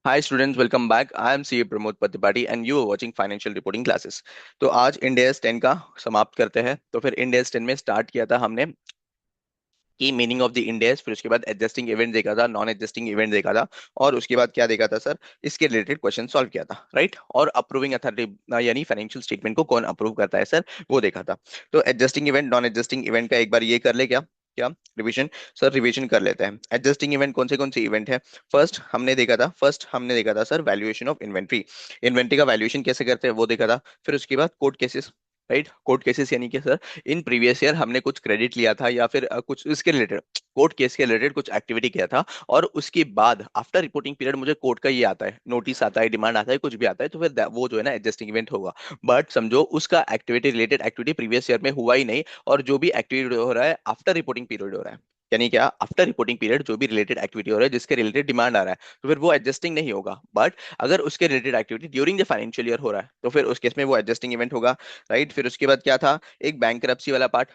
Hi students, welcome back. I am C Pramod Patipati and you are watching financial reporting classes. तो आज इंडेस 10 का समाप्त करते हैं। तो फिर इंडेस 10 में स्टार्ट किया था हमने की मीनिंग ऑफ द इंडेस, फिर उसके बाद एडजस्टिंग इवेंट देखा था, नॉन एडजस्टिंग इवेंट देखा था, और उसके बाद क्या देखा था सर, इसके रिलेटेड क्वेश्चन सॉल्व किया था, राइट। और अप्रूविंग अथॉरिटी यानी फाइनेंशियल स्टेटमेंट को कौन अप्रूव करता है सर, वो देखा था। तो adjusting event, non adjusting event का एक बार ये कर ले क्या, क्या रिवीजन। सर रिवीजन कर लेते हैं। एडजस्टिंग इवेंट कौन से इवेंट है। फर्स्ट हमने देखा था sir, valuation of inventory. Inventory का वैल्यूएशन कैसे करते हैं वो देखा था। फिर उसके बाद court cases, right. Court cases यानी कि सर, इन प्रीवियस ईयर हमने कुछ क्रेडिट लिया था या फिर कुछ इसके रिलेटेड, कोर्ट केस के रिलेटेड कुछ एक्टिविटी किया था, और उसके बाद आफ्टर रिपोर्टिंग पीरियड मुझे कोर्ट का ये आता है, नोटिस आता है, डिमांड आता है, कुछ भी आता है, तो फिर वो जो है ना एडजस्टिंग इवेंट होगा। बट समझो उसका activity related activity previous year में हुआ ही नहीं, और जो भी एक्टिविटी हो रहा है आफ्टर रिपोर्टिंग पीरियड हो रहा है, यानी क्या, आफ्टर रिपोर्टिंग पीरियड जो भी रिलेटेड एक्टिविटी हो रहा है जिसके रिलेटेड डिमांड आ रहा है, तो फिर वो एडजस्टिंग नहीं होगा। बट अगर उसके related activity during the financial year हो रहा है तो फिर उस केस में वो एडजस्टिंग इवेंट होगा, राइट। फिर उसके बाद क्या था, एक बैंक वाला पार्ट।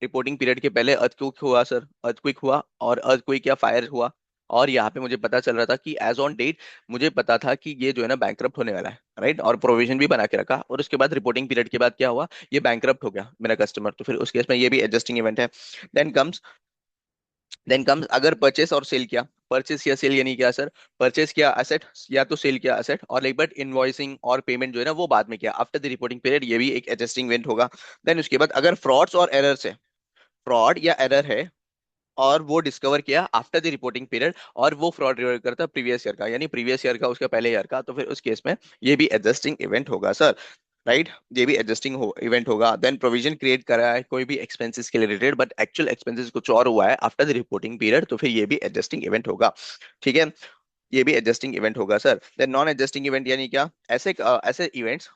रिपोर्टिंग पीरियड के पहले अर्थक्वेक हुआ सर, अर्थक्वेक हुआ, और अर्थक्वेक या फायर हुआ, और यहाँ पे मुझे पता चल रहा था कि एज ऑन डेट मुझे पता था कि ये जो है ना बैंकरप्ट होने वाला है, राइट, और प्रोविजन भी बना के रखा। और उसके बाद रिपोर्टिंग पीरियड के बाद क्या हुआ, ये बैंकरप्ट हो गया मेरा कस्टमर, तो फिर उस केस में ये भी एडजस्टिंग इवेंट है। देन कम्स अगर परचेस और सेल किया, परचेस या सेल यानी क्या सर, परचेस किया एसेट या तो सेल किया एसेट, और लाइक बट इनवॉइसिंग और पेमेंट जो है ना वो बाद में किया आफ्टर द रिपोर्टिंग पीरियड, ये भी एक एडजस्टिंग इवेंट होगा। देन उसके बाद अगर फ्रॉड्स और एरर्स है, फ्रॉड या एरर है, और वो डिस्कवर किया आफ्टर द रिपोर्टिंग पीरियड, और वो फ्रॉड रिकवर करता प्रीवियस ईयर का, यानी प्रीवियस ईयर का उसका पहले ईयर का, तो फिर उस केस में ये भी एडजस्टिंग इवेंट होगा सर, राइट। ये भी एडजस्टिंग इवेंट होगा। देन प्रोविजन क्रिएट करा है कोई भी एक्सपेंसेस के रिलेटेड, बट एक्चुअल एक्सपेंसेस कुछ और हुआ है आफ्टर द रिपोर्टिंग पीरियड, तो फिर ये भी एडजस्टिंग इवेंट होगा, ठीक है। ये भी एडजस्टिंग इवेंट होगा sir. Then non adjusting event यानी क्या, ऐसे इवेंट्स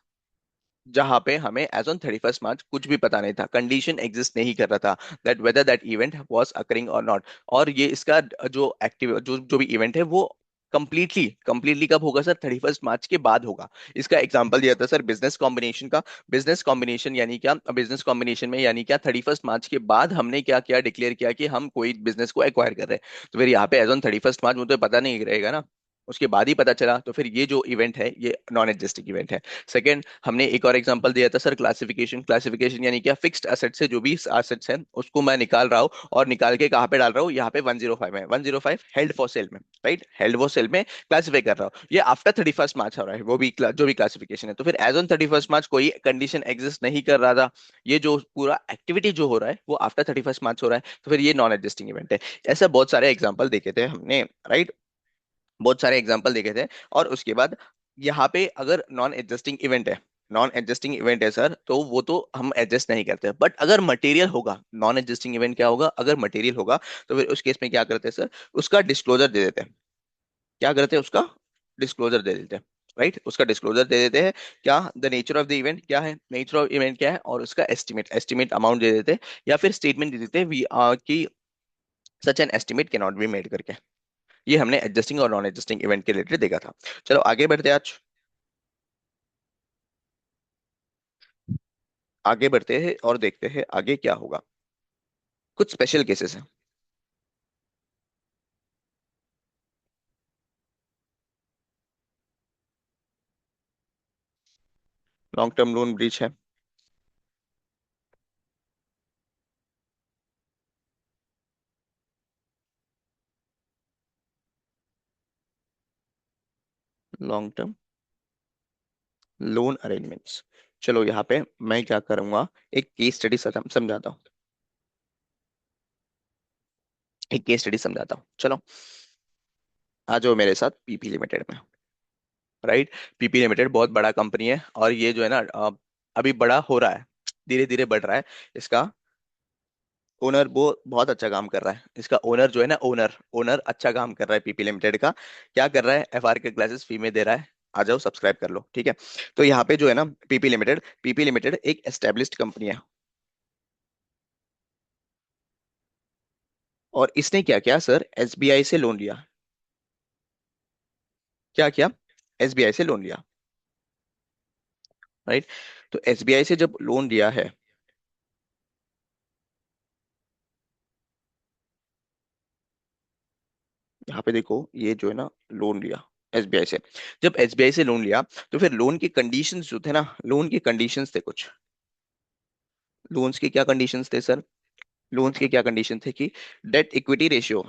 जहां पे हमें एज ऑन 31 मार्च कुछ भी पता नहीं था, कंडीशन एग्जिस्ट नहीं कर रहा था, that whether that event was occurring और नॉट। और ये इसका जो एक्टिव जो जो भी इवेंट है वो कंप्लीटली कंप्लीटली कब होगा सर, 31 मार्च के बाद होगा। इसका एग्जांपल दिया था सर बिजनेस कॉम्बिनेशन का। बिजनेस कॉम्बिनेशन यानी क्या, बिजनेस कॉम्बिनेशन में यानी क्या, 31 मार्च के बाद हमने क्या किया, डिक्लेयर किया कि हम कोई बिजनेस को एक्वायर कर रहे हैं, तो फिर यहाँ पे एज ऑन 31 मार्च मुझे पता नहीं रहेगा ना, उसके बाद ही पता चला, तो फिर ये जो इवेंट है ये नॉन एडजस्टिंग इवेंट है। सेकंड, हमने एक और एग्जांपल दिया था सर, क्लासिफिकेशन। क्लासिफिकेशन यानी क्या, फिक्स्ड एसेट से जो भी एसेट्स हैं उसको मैं निकाल रहा हूँ, और निकाल के कहाँ पे डाल रहा हूँ, यहाँ पे 105 में, 105 हेल्ड फॉर सेल में, राइट, हेल्ड फॉर सेल में क्लासिफाई कर रहा हूँ। ये आफ्टर 31 मार्च हो रहा है, वो भी जो भी क्लासिफिकेशन है, तो फिर एज ऑन 31 मार्च कोई कंडीशन एग्जिस्ट नहीं कर रहा था, ये जो पूरा एक्टिविटी जो हो रहा है वो आफ्टर 31 मार्च हो रहा है, तो फिर ये नॉन एडजस्टिंग इवेंट है। ऐसा बहुत सारे एग्जाम्पल देखे थे हमने, राइट, बहुत सारे एग्जाम्पल देखे थे। और उसके बाद यहाँ पे अगर नॉन एडजस्टिंग इवेंट है, नॉन एडजस्टिंग इवेंट है सर, तो वो तो हम एडजस्ट नहीं करते, बट अगर मटेरियल होगा, नॉन एडजस्टिंग इवेंट क्या होगा, अगर मटेरियल होगा, तो फिर उस केस में क्या करते हैं सर, उसका डिस्क्लोजर दे देते हैं। क्या करते हैं, उसका डिस्क्लोजर दे देते हैं, राइट, उसका डिस्क्लोजर दे देते हैं। क्या the nature of the event, क्या है नेचर ऑफ इवेंट क्या है, और उसका एस्टिमेट अमाउंट दे देते हैं, या फिर स्टेटमेंट दे देते हैं वी की such an estimate can not be made करके। ये हमने एडजस्टिंग और नॉन एडजस्टिंग इवेंट के रिलेटेड देखा था। चलो आगे बढ़ते हैं आज, आगे बढ़ते हैं और देखते हैं आगे क्या होगा। कुछ स्पेशल केसेस हैं। लॉन्ग टर्म लोन ब्रीच है। Long term loan arrangements. चलो यहाँ पे मैं क्या करूंगा, एक केस स्टडी समझाता हूँ, एक केस स्टडी समझाता हूँ, चलो। आ जाओ मेरे साथ पीपी लिमिटेड में, राइट। पीपी लिमिटेड बहुत बड़ा कंपनी है, और ये जो है ना अभी बड़ा हो रहा है, धीरे धीरे बढ़ रहा है। इसका ओनर वो बहुत अच्छा काम कर रहा है, इसका ओनर जो है ना, ओनर ओनर अच्छा काम कर रहा है पीपी लिमिटेड का। क्या कर रहा है, एफआर के क्लासेस फ्री में दे रहा है, आ जाओ सब्सक्राइब कर लो, ठीक है। तो यहाँ पे जो है ना, पीपी लिमिटेड एक एस्टेब्लिश्ड कंपनी है, और इसने क्या किया सर, एसबीआई से लोन लिया। क्या किया, एसबीआई से लोन लिया, राइट। तो एसबीआई से जब लोन लिया है, यहाँ पे देखो, ये जो है ना लोन लिया, एसबीआई से। जब एसबीआई से लोन लिया, तो फिर लोन की कंडीशंस जो थे ना, लोन की कंडीशंस थे कुछ। लोन्स के क्या कंडीशंस थे सर? लोन्स के क्या कंडीशन थे कि डेट इक्विटी रेशियो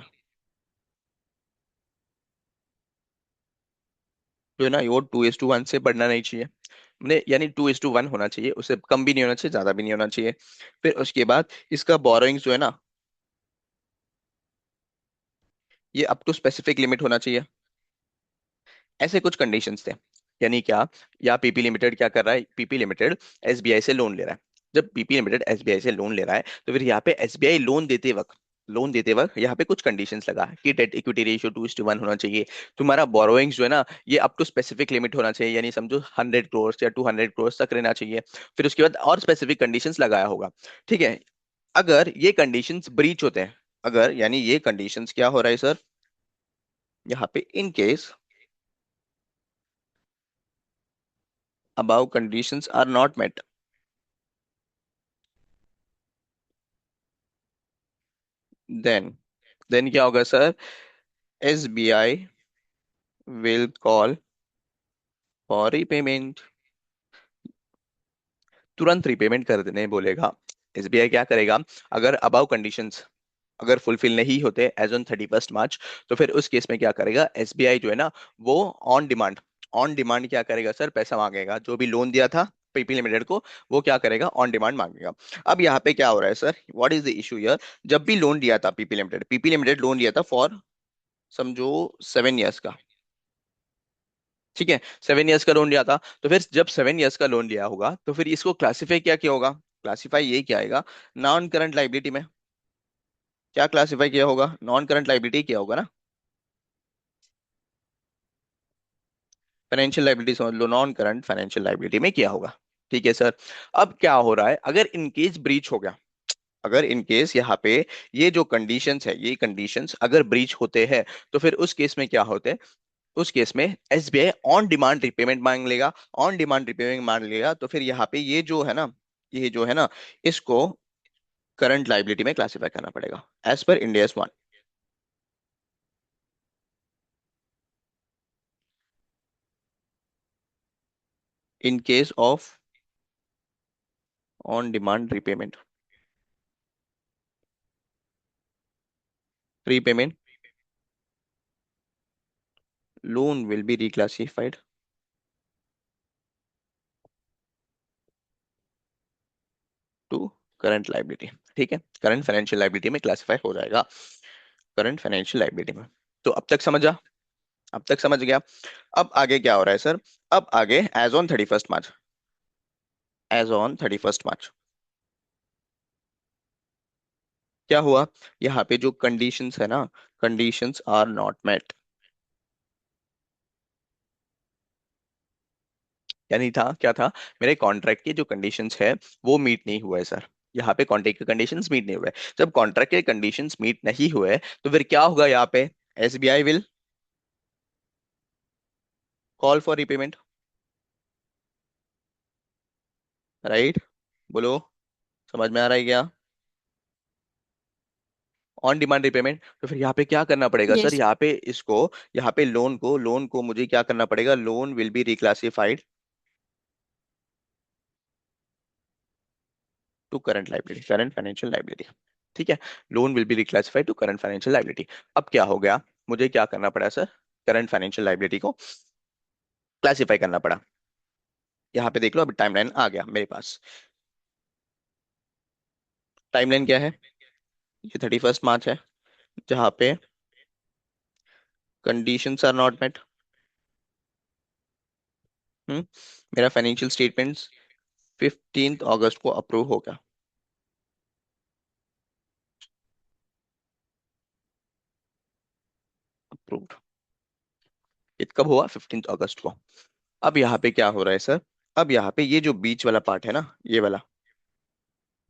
जो है ना, वो 2:1 से बढ़ना नहीं चाहिए। मैंने यानी 2:1 होना चाहिए, उससे कम भी नहीं होना चाहिए, ज्यादा भी नहीं होना चाहिए। फिर उसके बाद इसका बोरोइंग्स जो है ना, ये अप टू स्पेसिफिक लिमिट होना चाहिए। ऐसे कुछ कंडीशंस थे। यानी क्या, या पीपी लिमिटेड क्या कर रहा है? पीपी लिमिटेड एसबीआई से लोन ले रहा है। जब पीपी लिमिटेड एसबीआई से लोन ले रहा है, तो फिर यहाँ पे एसबीआई लोन देते वक्त यहाँ पे कुछ कंडीशंस लगा कि डेट इक्विटी रेशियो 2:1 होना चाहिए। तुम्हारा बोरोइंग्स जो है ना, ये अप टू स्पेसिफिक लिमिट होना चाहिए, यानी समझो 100 करोड़ या 200 करोड़ तक रहना चाहिए। फिर उसके बाद और स्पेसिफिक कंडीशंस लगाया होगा। ठीक है। अगर ये कंडीशंस ब्रीच होते हैं, अगर यानी ये कंडीशंस क्या हो रहा है सर, यहाँ पे in case above conditions are not met, then क्या होगा sir? SBI will call for repayment। तुरंत रिपेमेंट कर देने बोलेगा। एसबीआई क्या करेगा? अगर अबाउ कंडीशंस अगर फुलफिल नहीं होते एज ऑन 31 मार्च, तो फिर उस केस में क्या करेगा एसबीआई जो है ना, वो ऑन डिमांड ऑन डिमांड क्या करेगा सर? पैसा मांगेगा, जो भी लोन दिया था पीपी लिमिटेड को, वो क्या करेगा? ऑन डिमांड मांगेगा। अब यहाँ पे क्या हो रहा है sir, what is the issue here? जब भी लोन दिया था पीपी लिमिटेड लोन दिया था फॉर, समझो, 7 इयर्स का। ठीक है, 7 इयर्स का लोन लिया था। तो फिर जब 7 इयर्स का लोन लिया होगा, तो फिर इसको क्लासिफाई क्या किया होगा? क्लासिफाई ये किया आएगा नॉन करंट लाइबिलिटी में। क्या क्लासिफाई किया होगा? नॉन करंट लाइबिलिटी किया होगा ना। फाइनेंशियल लाइबिलिटी समझ लो, नॉन करंट फाइनेंशियल लाइबिलिटी में किया होगा। ठीक है सर। अब क्या हो रहा है, अगर इनकेस ब्रीच हो गया, अगर इनकेस यहाँ पे ये जो कंडीशंस है, ये कंडीशंस अगर ब्रीच होते हैं, तो फिर उस केस में क्या होते हैं? उस केस में एसबीआई ऑन डिमांड रिपेमेंट मांग लेगा। ऑन डिमांड रिपेमेंट मांग लेगा, तो फिर यहाँ पे ये जो है ना, ये जो है ना, इसको करंट लाइबिलिटी में क्लासिफाई करना पड़ेगा as per Ind AS one. In case of on demand repayment, repayment, loan will be reclassified to current liability. ठीक है, करंट फाइनेंशियल लाइबिलिटी में क्लासिफाई हो जाएगा, करंट फाइनेंशियल लाइबिलिटी में। तो अब तक समझा? अब तक समझ गया। अब आगे क्या हो रहा है सर? अब आगे as on 31 March, as on 31 March क्या हुआ? यहाँ पे जो कंडीशंस है ना, कंडीशंस आर नॉट मेट। यानी था क्या था, मेरे कॉन्ट्रैक्ट की जो कंडीशंस है वो मीट नहीं हुआ है सर। यहाँ पे कॉन्ट्रैक्ट के कंडीशंस मीट नहीं हुए। जब कॉन्ट्रैक्ट के कंडीशंस मीट नहीं हुए, तो फिर क्या होगा यहाँ पे? SBI will call for repayment, right? बोलो, समझ में आ रहा है क्या? On demand repayment. तो फिर यहाँ पे क्या करना पड़ेगा सर? यस। यहाँ पे इसको, यहाँ पे लोन को मुझे क्या करना पड़ेगा? Loan will be reclassified to current liability, current financial liability. ठीक है, loan will be reclassified to current financial liability. अब क्या हो गया, मुझे क्या करना पड़ा सर? करंट फाइनेंशियल लाइबिलिटी को क्लासिफाई करना पड़ा। यहाँ पे देख लो, अभी टाइमलाइन आ गया मेरे पास। टाइमलाइन क्या है? ये 31 मार्च है, जहाँ पे कंडीशंस आर नॉट मेट। मेरा फाइनेंशियल स्टेटमेंट्स 15 अगस्त को अप्रूव हो गया। अप्रूव्ड। ये कब हुआ? 15 अगस्त को। अब यहाँ पे क्या हो रहा है सर? अब यहाँ पे ये जो बीच वाला पार्ट है ना, ये वाला,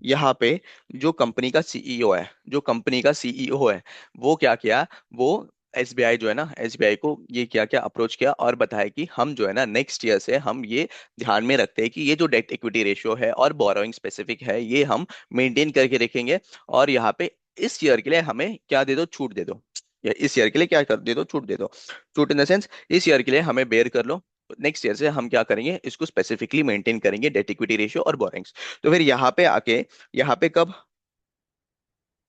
यहाँ पे जो कंपनी का सीईओ है, जो कंपनी का सीईओ है, वो क्या किया? वो एसबीआई जो है ना, एसबीआई को ये क्या क्या अप्रोच किया और बताया कि हम जो है ना नेक्स्ट ईयर से हम ये ध्यान में रखते हैं कि ये जो डेट इक्विटी रेशियो है और बोरोइंग स्पेसिफिक है, ये हम मेंटेन करके रखेंगे। और यहाँ पे इस ईयर के लिए हमें क्या दे दो? छूट दे दो। या इस ईयर के लिए क्या कर दे दो, छूट दे दो। छूट इन द सेंस इस ईयर के लिए हमें बेयर कर लो, नेक्स्ट ईयर से हम क्या करेंगे, इसको स्पेसिफिकली मेंटेन करेंगे, डेट इक्विटी रेशियो और बोरिंग्स। तो फिर यहाँ पे आके, यहाँ पे कब,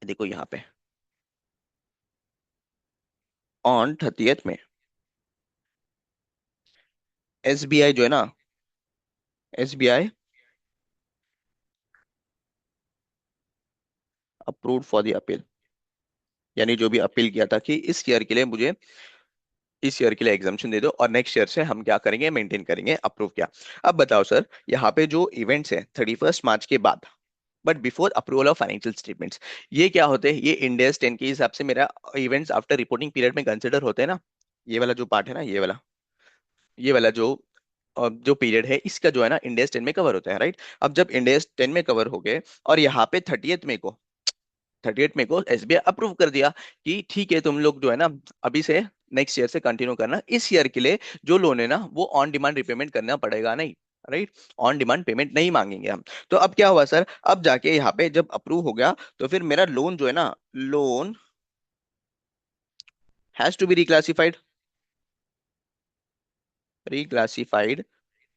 देखो यहाँ पे ऑन 30th में एसबीआई जो है ना, SBI approved for the appeal, यानी जो भी अपील किया था कि इस ईयर के लिए मुझे, इस ईयर के लिए एग्जामेशन दे दो और नेक्स्ट ईयर से हम क्या करेंगे, मेंटेन करेंगे, अप्रूव किया। अब बताओ सर, यहाँ पे जो इवेंट्स है 31 मार्च के बाद, but before approval of financial statements, ये क्या होते हैं, ये इंडियस 10 के हिसाब से मेरा इवेंट्स आफ्टर रिपोर्टिंग पीरियड में कंसिडर होते हैं ना। ये वाला जो पार्ट है ना, ये वाला जो पीरियड है, इसका जो है ना इंडियस 10 में कवर होता है, राइट। अब जब इंडियस 10 में कवर हो गए और यहाँ पे 30th में को एसबीआई अप्रूव कर दिया कि ठीक है, तुम लोग जो है ना अभी से नेक्स्ट ईयर से कंटिन्यू करना, इस ईयर के लिए जो लोन है ना वो ऑन डिमांड रिपेमेंट करना पड़ेगा नहीं, राइट। ऑन डिमांड पेमेंट नहीं मांगेंगे हम। तो अब क्या हुआ सर, अब जाके यहाँ पे जब अप्रूव हो गया, तो फिर मेरा लोन जो है ना, loan has to be reclassified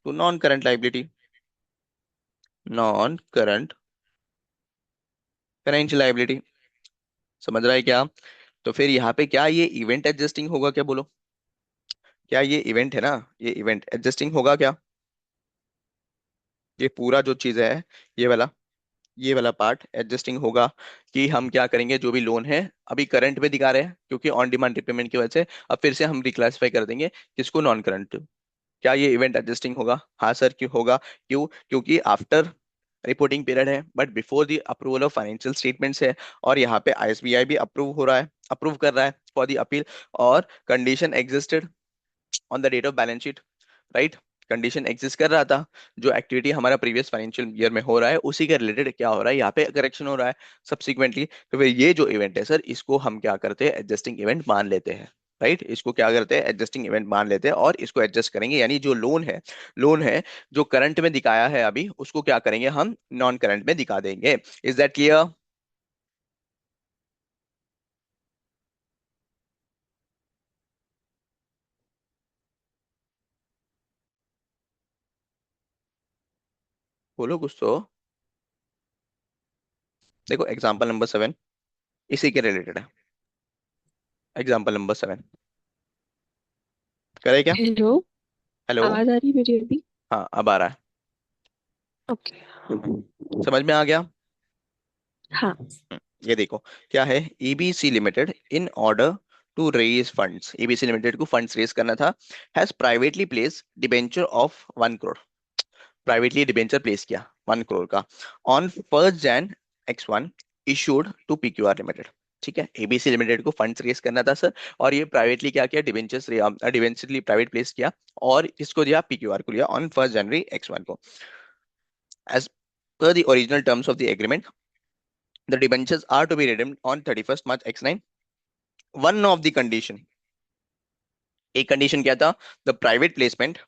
to non current liability, non current financial liability. समझ रहा है क्या। तो फिर यहाँ पे क्या ये इवेंट एडजस्टिंग होगा, क्या बोलो, क्या ये इवेंट है ना, ये इवेंट एडजस्टिंग होगा क्या, ये पूरा जो चीज है, ये वाला ये वाला पार्ट एडजस्टिंग होगा कि हम क्या करेंगे, जो भी लोन है अभी करंट में दिखा रहे हैं क्योंकि ऑन डिमांड रिपेमेंट की वजह से, अब फिर से हम रिक्लासिफाई कर देंगे किसको, नॉन करंट। क्या ये इवेंट एडजस्टिंग होगा, हाँ सर, क्यों होगा, क्यों, क्योंकि आफ्टर रिपोर्टिंग पीरियड है but before the approval of financial statements है, और यहाँ पे आईएसबीआई भी अप्रूव हो रहा है, अप्रूव कर रहा है फॉर द अपील, और condition existed on the date of balance sheet, right. Condition exist कर रहा था, जो एक्टिविटी हमारा प्रीवियस फाइनेंशियल ईयर में हो रहा है उसी के रिलेटेड क्या हो रहा है, यहाँ पे करेक्शन हो रहा है सब्सिक्वेंटली। तो फिर ये जो इवेंट है सर, इसको हम क्या करते हैं, एडजस्टिंग इवेंट मान लेते हैं, राइट। इसको क्या करते हैं, एडजस्टिंग इवेंट मान लेते हैं और इसको एडजस्ट करेंगे, यानी जो लोन है जो करंट में दिखाया है अभी, उसको क्या करेंगे हम, नॉन करंट में दिखा देंगे। Is that clear. बोलो कुछ तो। देखो एग्जाम्पल नंबर 7 इसी के रिलेटेड है, एग्जाम्पल नंबर 7 करे क्या। हेलो। हेलो। आवाज आ रही है मेरी अभी? हाँ अब आ रहा है। ओके। समझ में आ गया। हाँ। ये देखो क्या है, ABC limited in order to raise funds, ABC limited को फंड्स रेज करना था, has privately place debenture of 1 crore, privately debenture place किया 1 करोड़ का on 1 Jan X1 issued to PQR limited. ठीक है, एबीसी लिमिटेड को फंड्स रेज करना था सर, और ये प्राइवेटली क्या किया, डिबेंचर्स डिबेंचरली प्राइवेट प्लेस किया, और इसको दिया, पीक्यूआर को लिया ऑन 1 January X1 को। As per the original terms of the agreement, the debentures are to be redeemed on 31st March X9. One of the condition, एक कंडीशन क्या था, the private placement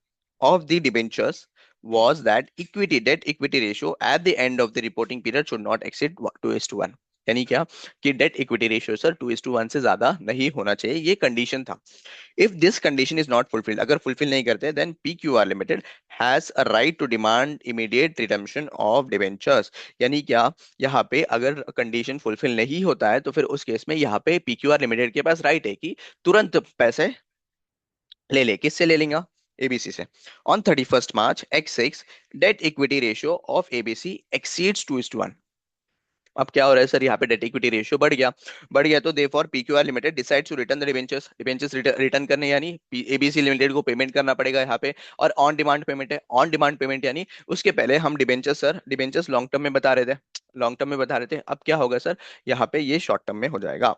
of the debentures was that equity debt equity ratio at the end of the reporting period should not exceed 2:1। यानी क्या, कि date equity ratio sir 2:1 से ज्यादा नहीं होना चाहिए, ये कंडीशन था। If this condition is not fulfilled, अगर फुलफिल नहीं करते, then PQR limited has a right to demand immediate redemption of debentures. यानी क्या, यहाँ पे अगर कंडीशन फुलफिल नहीं होता है तो फिर उस केस में यहाँ पे पीक्यूआर लिमिटेड के पास राइट है कि तुरंत पैसे ले ले, किससे ले लेंगे, एबीसी से। On 31st March X6 date equity ratio of ABC exceeds 2:1। अब क्या हो रहा है सर, यहाँ पे डेट इक्विटी रेशियो बढ़ गया तो therefore PQR limited decides to return the debentures, debentures return करने, यानी एबीसी लिमिटेड को पेमेंट करना पड़ेगा यहाँ पे। और ऑन डिमांड पेमेंट है, ऑन डिमांड पेमेंट यानी उसके पहले हम debentures sir, debentures long term में बता रहे थे, लॉन्ग टर्म में बता रहे थे, अब क्या होगा सर, यहाँ पे ये शॉर्ट टर्म में हो जाएगा,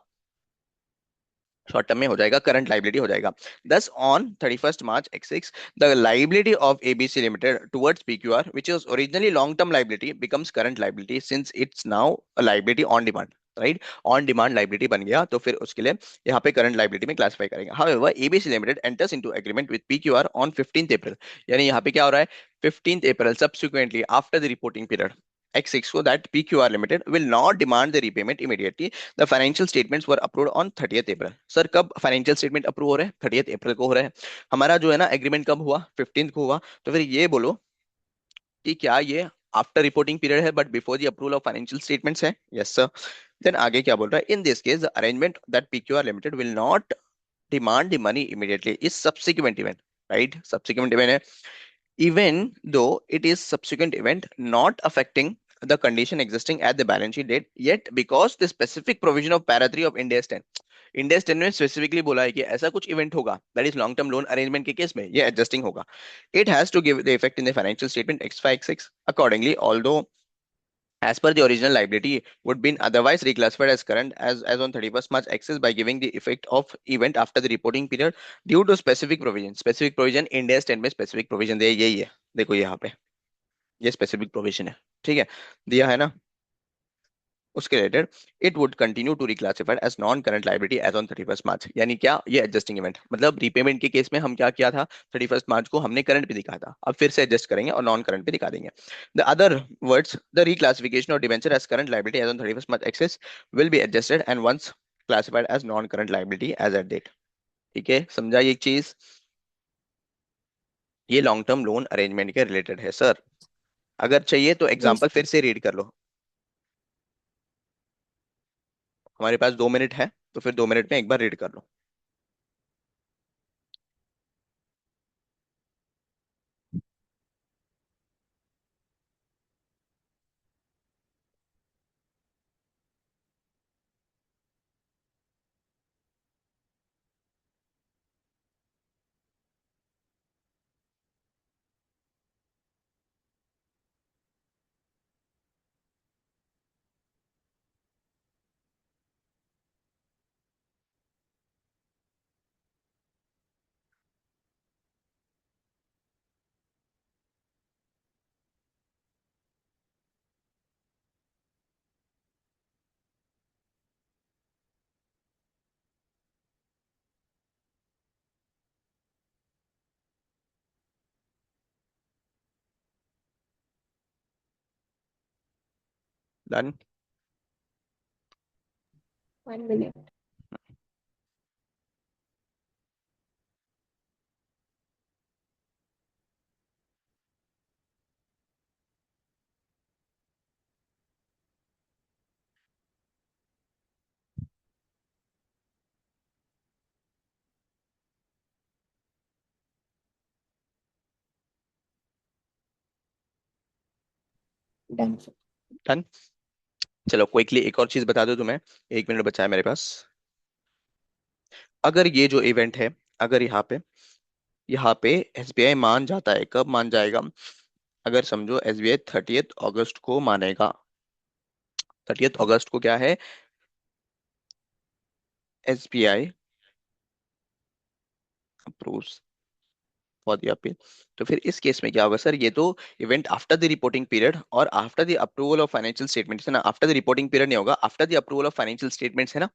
शॉर्ट टर्म में हो जाएगा, करंट लाइबिलिटी हो जाएगा। दस on 31st March X6 the liability of ABC limited towards PQR which is originally long term liability becomes current liability since it's now a liability on demand, right. On demand liability बन गया तो फिर उसके लिए यहाँ पे current liability में classify करेंगे। However ABC limited enters into agreement with PQR on 15th April, यानी यहाँ पे क्या हो रहा है, 15th April subsequently after the reporting period, X6 को that PQR Limited will not demand the repayment immediately. The financial statements were approved on 30th April. Sir कब financial statement approve हो रहे हैं? 30th अप्रैल को हो रहे हैं। हमारा जो है ना एग्रीमेंट कब हुआ? 15th को हुआ। तो फिर ये बोलो कि क्या ये आफ्टर रिपोर्टिंग पीरियड है but before the approval of financial statements है? Yes sir. देन आगे क्या बोल रहा है? In this case the arrangement that PQR Limited will not demand the money immediately is subsequent event, right? Subsequent event है, even though it is subsequent event not affecting the condition existing at the balance sheet date yet because the specific provision of para 3 of Ind AS 10, Ind AS 10 में specifically बोला है कि ऐसा कुछ event होगा that is long term loan arrangement के case में ये एडजस्टिंग होगा। It has to give the effect in the financial statement X5 X6 accordingly, although as per the original liability would been otherwise reclassified as current as on 31st March access by giving the effect of event after the reporting period due to specific provision Ind AS 10 में specific provision दिया यही है। देखो यहाँ पे ये specific provision है, ठीक है, दिया है ना। उसके related it would continue to reclassified as non current liability as on 31st March, यानी क्या ये एडजस्टिंग इवेंट मतलब रीपेमेंट के केस में हम क्या किया था? 31st मार्च को हमने करंट पे दिखा था, अब फिर से एडजस्ट करेंगे और नॉन करंट पे दिखा देंगे। The other words the reclassification of debenture as current liability as on 31st March excess will be adjusted and once classified as non current liability as at date. ठीक है, समझा ये चीज? ये लॉन्ग टर्म लोन अरेंजमेंट के related है sir. अगर चाहिए तो यस एग्जाम्पल फिर से रीड कर लो। हमारे पास 2 मिनट है तो फिर 2 मिनट में एक बार रीड कर लो। डन। 1 minute। डन। डन। चलो क्विकली एक और चीज बता दो तुम्हें, 1 मिनट बचा है मेरे पास। अगर ये जो इवेंट है, अगर यहाँ पे SBI मान जाता है, कब मान जाएगा? अगर समझो SBI 30th अगस्त को मानेगा। 30th अगस्त को क्या है? SBI approves for the appeal. तो फिर इस केस में क्या होगा सर? ये तो event after the reporting period और after the approval of financial statements है ना। आफ्टर द रिपोर्टिंग पीरियड नहीं होगा, after the approval of financial statements है ना।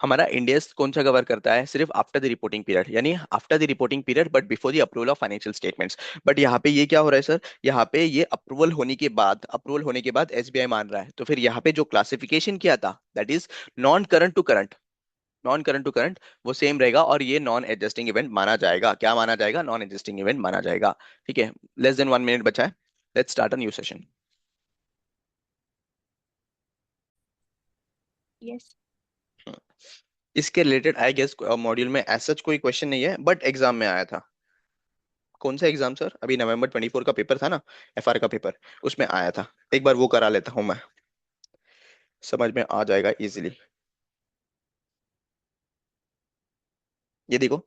हमारा इंडियस कौन सा कवर करता है? सिर्फ आफ्टर द रिपोर्टिंग पीरियड, यानी after the reporting period but before the approval of financial statements. But यहाँ पे ये क्या हो रहा है सर? यहाँ पे ये अप्रूवल होने के बाद SBI मान रहा है, तो फिर यहाँ पे जो क्लासिफिकेशन किया था that is non current to current, non current to current वो सेम रहेगा और ये नॉन एडजस्टिंग इवेंट माना जाएगा। क्या माना जाएगा? नॉन एडजस्टिंग इवेंट माना जाएगा। ठीक है, लेस देन 1 मिनट बचा है। Let's start a new session. Yes. इसके रिलेटेड आई गेस मॉड्यूल में एज सच कोई क्वेश्चन नहीं है बट एग्जाम में आया था। कौन सा एग्जाम सर? अभी November 24 का पेपर था ना, FR का पेपर, उसमें आया था। एक बार वो करा लेता हूँ मैं, समझ में आ जाएगा इजीली। ये देखो,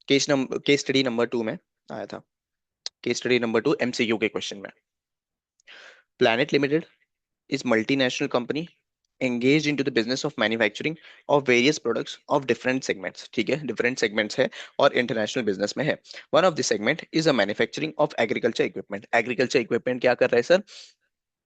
केस स्टडी नंबर 2 में आया था। केस स्टडी नंबर 2 MCQ के क्वेश्चन में। Planet limited is multinational company engaged into the business of manufacturing of various products of different segments। ठीक है, different segments है और international business में है। one of the segment is a manufacturing of agriculture equipment। agriculture equipment क्या कर रहा है सर?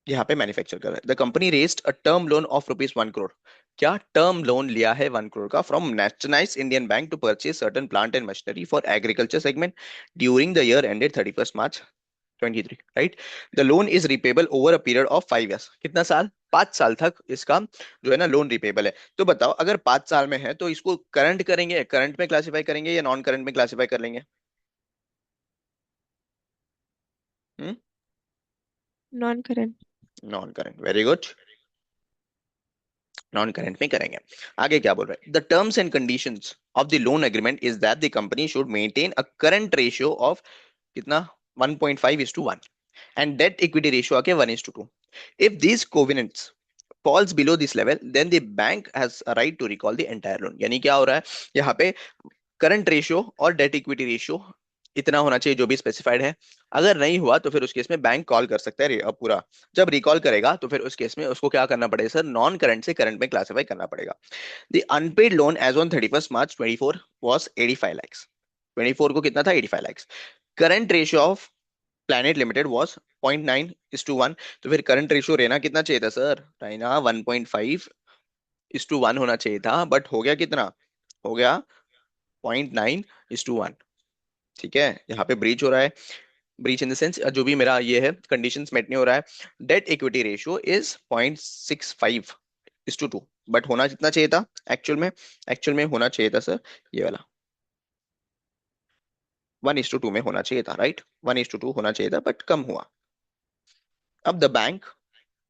यहाँ पे मैन्युफैक्चर कर रहा है। The company raised a term loan of ₹1 crore. क्या टर्म लोन लिया है 1 करोड़ का from nationalised Indian bank to purchase certain plant and machinery for agriculture segment during the year ended 31st March. 23, right. The loan is repayable over a period of 5 years, कितना साल? 5 साल तक इसका जो है ना लोन रिपेबल है। तो बताओ अगर 5 साल में है तो इसको करंट करेंगे, करंट में क्लासिफाई करेंगे या नॉन करंट में क्लासिफाई कर लेंगे? Hmm. Non current. Non current, very good. Non current में करेंगे। आगे क्या बोल रहे हैं? The terms and conditions of the loan agreement is that the company should maintain a current ratio of कितना? 1.5:1 and debt equity ratio आके 1:2. If these covenants falls below this level, then the bank has a right to recall the entire loan. यानी क्या हो रहा है यहाँ पे? Current ratio और डेट इक्विटी रेशियो इतना होना चाहिए जो भी स्पेसिफाइड है। अगर नहीं हुआ तो फिर उस केस में बैंक कॉल कर सकता है पूरा। जब रिकॉल करेगा तो फिर उस केस में उसको क्या करना पड़ेगा सर? नॉन करंट से करंट में क्लासिफाई करना पड़ेगा। The unpaid loan as on 31 March 24 was 85 lakhs। 24 को कितना था? 85 lakhs। Current ratio of planet limited was 0.9:1। तो फिर करंट रेशियो रहना कितना चाहिए था सर? रहना 1.5:1 होना चाहिए था, बट हो गया कितना? हो गया 0.9:1। ठीक है, यहाँ पे ब्रीच हो रहा है। ब्रीच इन द सेंस जो भी मेरा ये है कंडीशंस मेट नहीं हो रहा है। Date equity ratio is 0.65:2, but होना जितना चाहिए था एक्चुअल में, एक्चुअल में होना चाहिए था सर ये वाला 1:2 में होना चाहिए था, राइट। 1:2 होना चाहिए था बट कम हुआ। अब the bank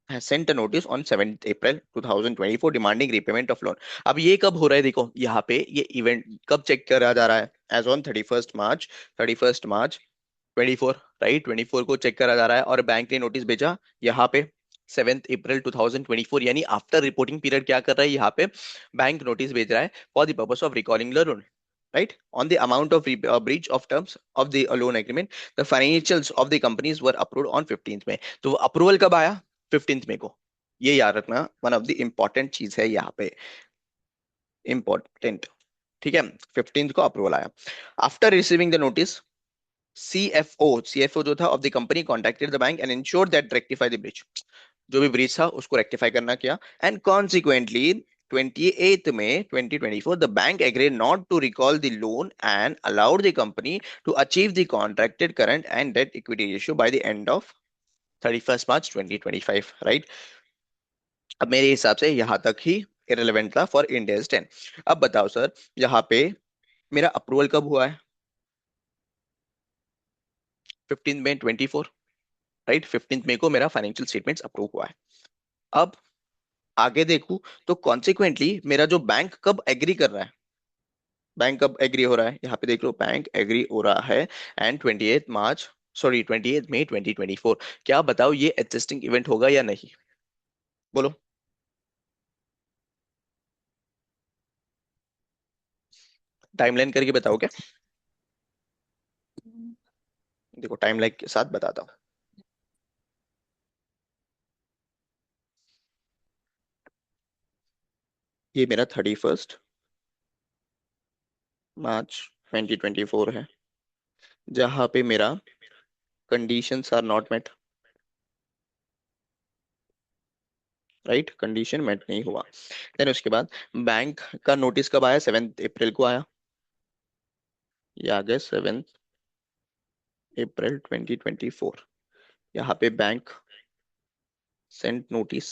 has sent a notice on 7th April 2024 demanding repayment of loan। अब ये कब हो रहा है? देखो यहाँ पे ये इवेंट कब चेक करा जा रहा है? As on 31 March, 31 March 24, right. 24 को चेक करा जा रहा है और बैंक ने नोटिस भेजा यहाँ पे 7th April 2024, यानी आफ्टर रिपोर्टिंग पीरियड क्या कर रहा है यहाँ पे? बैंक नोटिस भेज रहा है for the purpose of recalling loan, right, on the amount of breach of terms of the loan agreement. The financials of the companies were approved on 15th में। तो अप्रूवल कब आया? 15th में को। ये याद रखना, वन ऑफ द इंपॉर्टेंट चीज है यहाँ पे, इंपॉर्टेंट। ठीक है, 15th को अप्रूवल आया। After receiving the notice, CFO जो था of the company contacted the bank and ensure that rectify the breach. जो भी ब्रीच था उसको रेक्टिफाई करना किया। And consequently 28th May 2024, the bank agreed not to recall the loan and allowed the company to achieve the contracted current and debt equity ratio by the end of 31st March 2025, right। अब मेरे हिसाब से यहाँ तक ही irrelevant था for Indians 10। अब बताओ sir यहाँ पे मेरा अप्रूवल कब हुआ है? 15 मई 2024, राइट। 15 मई को मेरा फाइनेंशियल स्टेटमेंट्स अप्रूव हुआ है। अब आगे देखूं तो कॉन्सिक्वेंटली मेरा जो बैंक कब एग्री कर रहा है? बैंक कब एग्री हो रहा है यहाँ पे देख लो, बैंक एग्री हो रहा है एंड 28 मार्च, सॉरी 28 मई 2024। क्या बताओ ये एडजस्टिंग इवेंट होगा या नहीं? बोलो। टाइमलाइन करके बताओ क्या? देखो टाइमलाइन के साथ बताता हूँ। ये मेरा 31 मार्च 2024 है, जहां पे मेरा conditions are not met, right. Condition met नहीं हुआ। देन उसके बाद बैंक का नोटिस कब आया? 7th April को आया। ये आ गया 7th April 2024। यहाँ पे बैंक सेंट नोटिस,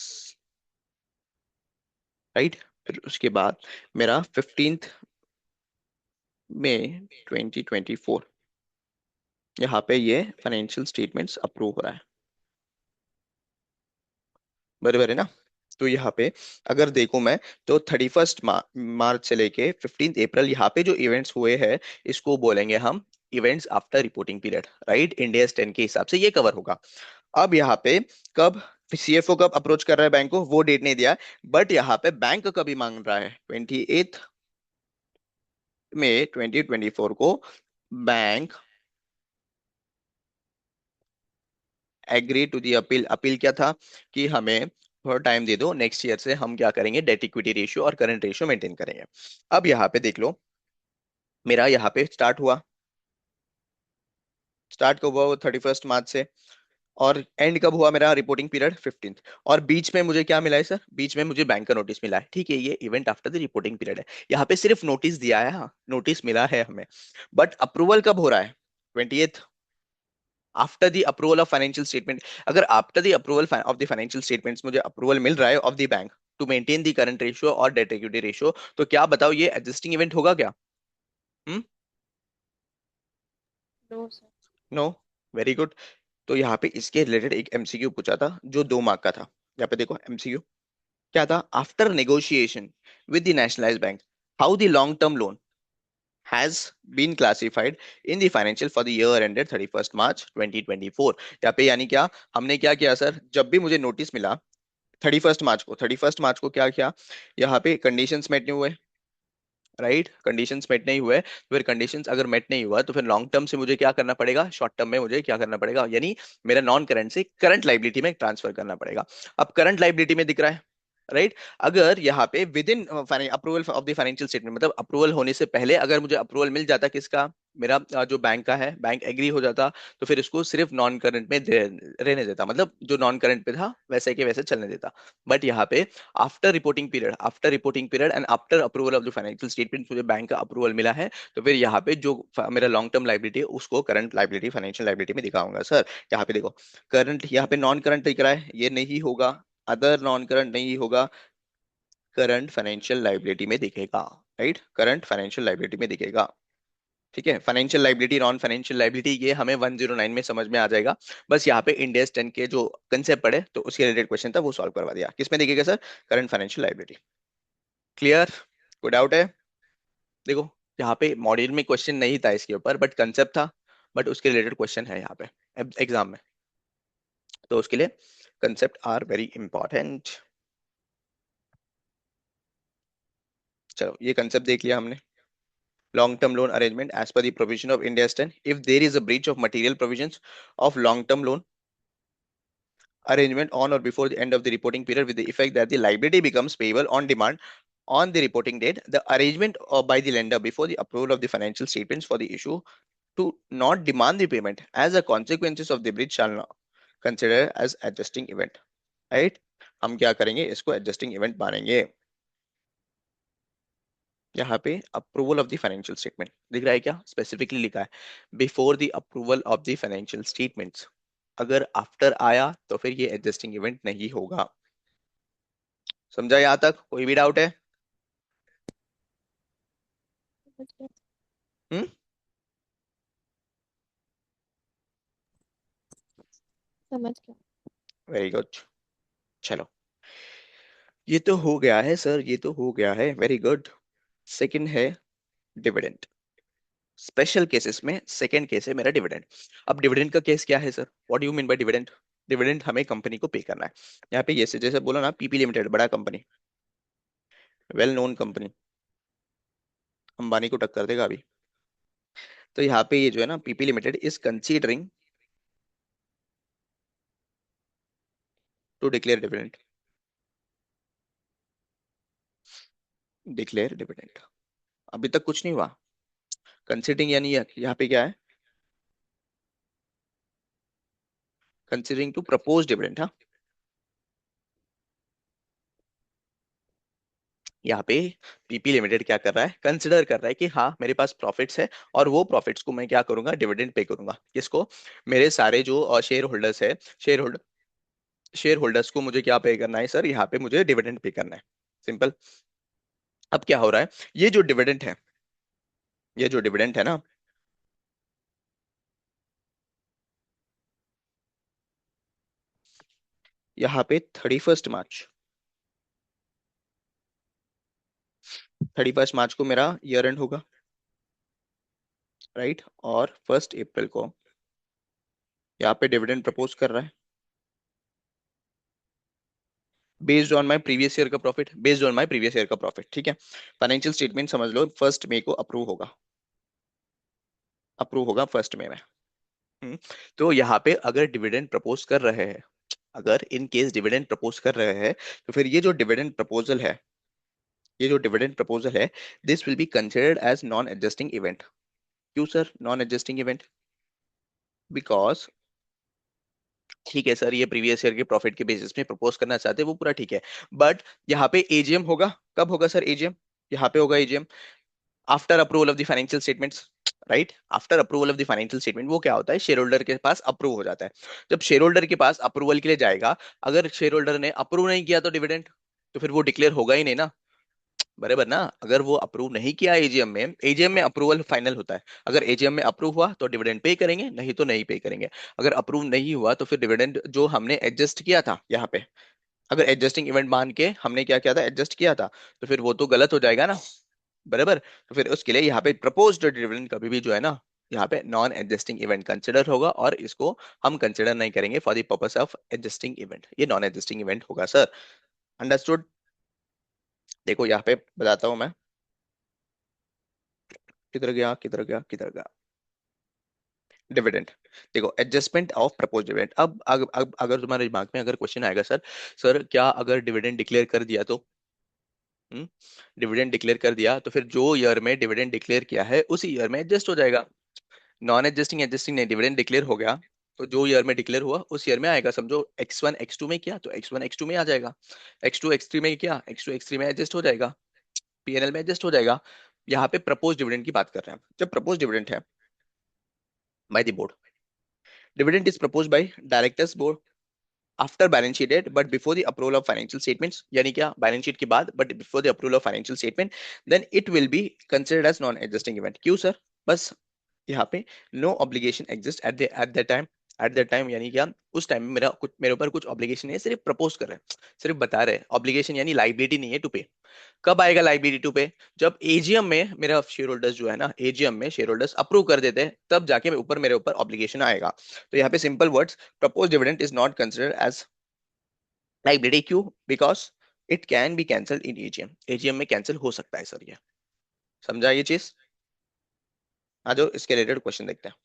राइट। फिर उसके बाद मेरा 15 मई 2024 यहाँ पे ये फाइनेंशियल स्टेटमेंट्स अप्रूव हो रहा है, बराबर है ना। तो यहाँ पे अगर देखूं मैं तो 31 मार्च से लेके 15 अप्रैल यहाँ पे जो इवेंट्स हुए हैं इसको बोलेंगे हम events after reporting period, right. India 10 के हिसाब से ये कवर होगा। अब यहाँ पे कब सीएफओ कब अप्रोच कर रहा है बैंक को वो डेट नहीं दिया, बट यहाँ पे बैंक कभी मांग रहा है 28 मई 2024 को bank agree to the appeal. Appeal क्या था? कि हमें थोड़ा टाइम दे दो, नेक्स्ट ईयर से हम क्या करेंगे, डेट इक्विटी रेशियो और करंट रेशियो मेंटेन करेंगे। अब यहाँ पे देख लो मेरा यहाँ पे स्टार्ट हुआ, स्टार्ट कब हुआ? वो 31 मार्च से। और एंड कब हुआ मेरा रिपोर्टिंग पीरियड? 15th। और बीच में मुझे क्या मिला है सर? बीच में मुझे बैंक का नोटिस मिला है, ठीक है। ये event after the reporting period है। यहाँ पे सिर्फ नोटिस दिया है, हाँ नोटिस मिला है हमें, बट अप्रूवल कब हो रहा है? 28 after the approval of financial statement, अगर after the approval of the financial statements मुझे अप्रूवल मिल रहा है of the bank to maintain the current ratio और डेट इक्विटी रेशियो, तो क्या बताओ ये एडजस्टिंग इवेंट होगा क्या? Hmm? No sir. No. Very good. तो यहाँ पे इसके रिलेटेड एक एमसीक्यू पूछा था जो 2 मार्क का था। यहाँ पे देखो एमसीक्यू क्या था, after negotiation with the nationalised bank, how the long term loan has been classified in the financial for the year ended 31st March 2024। यहाँ पे यानी क्या, हमने क्या किया सर, जब भी मुझे नोटिस मिला 31st मार्च को, 31st मार्च को क्या किया, यहाँ पे कंडीशंस मेट नहीं हुए, राइट, कंडीशंस मेट नहीं हुए, तो फिर कंडीशंस अगर मेट नहीं हुआ तो फिर लॉन्ग टर्म से मुझे क्या करना पड़ेगा, शॉर्ट टर्म में मुझे क्या करना पड़ेगा, यानी मेरा नॉन करंट से करंट लाइबिलिटी में ट्रांसफर करना पड़ेगा। अब करंट लाइबिलिटी में दिख रहा है, राइट। अगर यहाँ पे with in approval of the financial statement, मतलब अप्रूवल होने से पहले अगर मुझे अप्रूवल मिल जाता किसका, मेरा जो बैंक का है, बैंक एग्री हो जाता, तो फिर इसको सिर्फ नॉन करंट में रहने देता, मतलब जो नॉन करंट पे था वैसे के वैसे चलने देता। बट यहाँ पे after reporting period and after approval of the financial statement मुझे बैंक का अप्रूवल मिला है, तो फिर यहाँ पे जो मेरा लॉन्ग टर्म लाइबिलिटी है उसको करंट लाइबिलिटी फाइनेंशियल लाइबिलिटी में दिखाऊंगा सर। यहाँ पे देखो करंट, यहाँ पे नॉन करंट दिख रहा है, ये नहीं होगा, अदर नॉन करंट नहीं होगा, करंट फाइनेंशियल लाइबिलिटी में दिखेगा, राइट, करंट फाइनेंशियल लाइबिलिटी में दिखेगा। ठीक है, financial liability non financial liability ये हमें 109 में समझ में आ जाएगा। बस यहाँ पे इंडेस 10 के जो कंसेप्ट पढ़े तो उसके रिलेटेड क्वेश्चन था वो सॉल्व करवा दिया, किसमें दिखेगा sir, current financial liability. Clear? कोई डाउट है? देखो यहाँ पे मॉड्यूल में क्वेश्चन नहीं था इसके ऊपर बट कंसेप्ट था, बट उसके रिलेटेड क्वेश्चन है यहाँ पे एग्जाम में, तो उसके लिए कंसेप्ट आर वेरी इंपॉर्टेंट। चलो ये कंसेप्ट देख लिया हमने। long term loan arrangement as per the provision of India 10, if there is a breach of material provisions of long term loan arrangement on or before the end of the reporting period with the effect that the liability becomes payable on demand on the reporting date, the arrangement by the lender before the approval of the financial statements for the issue to not demand the payment as a consequences of the breach shall not consider as adjusting event, right। हम क्या करेंगे, इसको adjusting event मानेंगे। यहाँ पे approval of the financial statement दिख रहा है क्या, स्पेसिफिकली लिखा है before the approval of the financial statements, अगर आफ्टर आया तो फिर ये एडजस्टिंग इवेंट नहीं होगा। समझा यहाँ तक, कोई भी डाउट है? समझ गया। हम्म? समझ गया। Very good. चलो ये तो हो गया है सर, ये तो हो गया है, वेरी गुड। सेकंड है डिविडेंड। स्पेशल केसेस में सेकंड केस है मेरा डिविडेंड। अब डिविडेंड का केस क्या है sir, what do you mean by dividend? Dividend हमें कंपनी को पे करना है। यहाँ पे ये जैसे बोला ना, पीपी लिमिटेड बड़ा company, well known company, Ambani को टक्कर देगा अभी। तो यहाँ पे ये जो है ना, PP limited is considering to declare dividend, declare dividend. अभी तक कुछ नहीं हुआ, कंसीडरिंग यानी यहाँ पे क्या है, कंसीडरिंग टू प्रपोज डिविडेंड। हाँ, यहाँ पे पीपी लिमिटेड क्या कर रहा है, कंसिडर कर रहा है कि हाँ मेरे पास प्रॉफिट्स है और वो प्रॉफिट्स को मैं क्या करूंगा, डिविडेंड पे करूंगा। किसको? मेरे सारे जो शेयर होल्डर्स है, शेयर होल्डर्स को मुझे क्या पे करना है सर, यहाँ पे मुझे डिविडेंड पे करना है, सिंपल। अब क्या हो रहा है, ये जो डिविडेंड है, ये जो डिविडेंड है ना, यहाँ पे 31st मार्च, 31st मार्च को मेरा ईयर एंड होगा, राइट, और 1 अप्रैल को यहाँ पे डिविडेंड प्रपोज कर रहा है based on my previous year का profit, based on my previous year का प्रॉफिट, ठीक है। फाइनेंशियल स्टेटमेंट समझ लो 1 मई को अप्रूव होगा, अप्रूव होगा 1 मई में। हम्म, तो यहाँ पे अगर डिविडेंड प्रपोज कर रहे हैं, अगर इन केस डिविडेंड प्रपोज कर रहे हैं, तो फिर ये जो डिविडेंड प्रपोजल है, ये जो डिविडेंड प्रपोजल है, this will be considered as non adjusting event. क्यों sir non adjusting event? Because ठीक है सर, ये प्रीवियस ईयर के प्रॉफिट के बेसिस में प्रपोज करना चाहते हैं वो पूरा ठीक है, बट यहाँ पे एजीएम होगा, कब होगा सर एजीएम? यहाँ पे होगा AGM after approval of the financial statements, right. After approval of the financial statement वो क्या होता है, शेयर होल्डर के पास अप्रूव हो जाता है। जब शेयर होल्डर के पास अप्रूवल के लिए जाएगा, अगर शेयर होल्डर ने अप्रूव नहीं किया तो डिविडेंड, तो फिर वो डिक्लेयर होगा ही नहीं ना, बराबर ना। अगर वो अप्रूव नहीं किया एजीएम में, एजीएम में अप्रूवल फाइनल होता है, अगर एजीएम में अप्रूव हुआ तो डिविडेंड पे करेंगे, नहीं तो नहीं पे करेंगे। अगर अप्रूव नहीं हुआ तो फिर डिविडेंड जो हमने एडजस्ट किया था यहाँ पे, अगर एडजस्टिंग इवेंट मान के हमने क्या किया था, एडजस्ट किया था, तो फिर वो तो गलत हो जाएगा ना, बराबर। तो फिर उसके लिए यहाँ पे प्रपोज्ड डिविडेंड कभी भी जो है ना, यहाँ पे नॉन एडजस्टिंग इवेंट कंसिडर होगा, और इसको हम कंसिडर नहीं करेंगे for the purpose of adjusting event, ये नॉन एडजस्टिंग इवेंट होगा सर। अंडरस्टूड। देखो यहाँ पे बताता हूँ मैं, किधर गया किधर गया किधर गया, डिविडेंड। देखो एडजस्टमेंट ऑफ प्रपोज डिविडेंड। अब अगर तुम्हारे दिमाग में अगर क्वेश्चन आएगा, सर सर क्या अगर डिविडेंड डिक्लेयर कर दिया तो, डिविडेंड डिक्लेयर कर दिया तो फिर जो ईयर में डिविडेंड डिक्लेयर किया है उसी ईयर में एडजस्ट हो जाएगा। नॉन एडजस्टिंग एडजस्टिंग नहीं, डिविडेंड डिक्लेयर हो गया तो जो ईयर में डिक्लेयर हुआ उस ईयर में आएगा। समझो X1 X2 में किया तो X1 X2 में आ जाएगा, X2 X3 में किया X2 X3 में एडजस्ट हो जाएगा, पीएनएल में एडजस्ट हो जाएगा। यहाँ पे प्रपोज डिविडेंड की बात कर रहे हैं, जब प्रपोज डिविडेंड है by the board, dividend is propose by directors board after balance sheet date but before the approval of financial statements, यानी क्या, बैलेंस शीट के बाद but before the approval of financial statement, then it will be considered as non adjusting event. क्यों sir, बस यहाँ पे no obligation exist at the time, at the time यानी क्या, उस टाइम में मेरा कुछ, मेरे ऊपर कुछ ऑब्लिगेशन है, सिर्फ प्रपोज कर रहे हैं, सिर्फ बता रहे हैं, ऑब्लिगेशन यानी लाइबिलिटी नहीं है टू पे। कब आएगा लाइबिलिटी टू पे, जब एजीएम में मेरा शेयर होल्डर्स जो है ना, एजीएम में शेयर होल्डर्स अप्रूव कर देते हैं, तब जाके ऊपर मेरे ऊपर ऑब्लिगेशन आएगा। तो यहाँ पे simple words, propose dividend is not considered as liability. क्यों, because it can be cancelled in AGM, AGM में कैंसिल हो सकता है सर ये। समझा ये चीज। आ जाओ इसके रिलेटेड क्वेश्चन देखते हैं।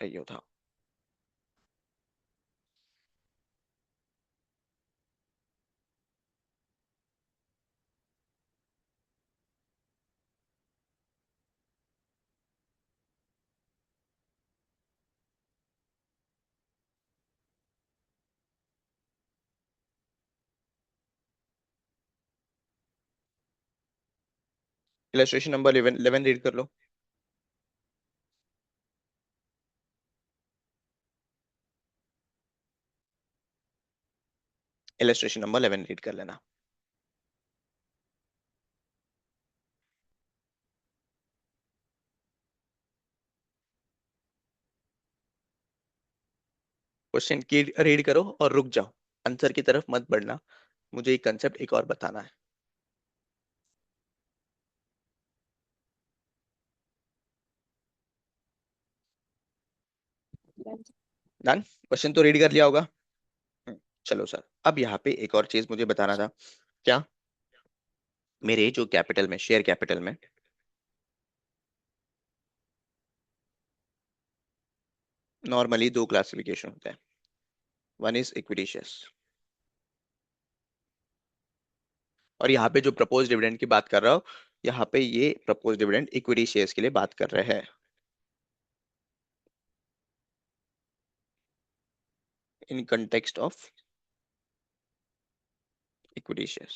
ये था इलस्ट्रेशन नंबर 11 रीड कर लो। इलस्ट्रेशन नंबर 11 रीड कर लेना। क्वेश्चन की रीड करो और रुक जाओ, आंसर की तरफ मत बढ़ना, मुझे एक कंसेप्ट एक और बताना है। डन, क्वेश्चन तो रीड कर लिया होगा। चलो सर, अब यहाँ पे एक और चीज मुझे बताना था। क्या, मेरे जो कैपिटल में, शेयर कैपिटल में नॉर्मली दो क्लासिफिकेशन होते हैं, वन इज इक्विटी शेयर्स, और यहाँ पे जो प्रपोज डिविडेंड की बात कर रहा हूँ, यहाँ पे ये प्रपोज डिविडेंड इक्विटी शेयर्स के लिए बात कर रहे हैं, in context of equity shares.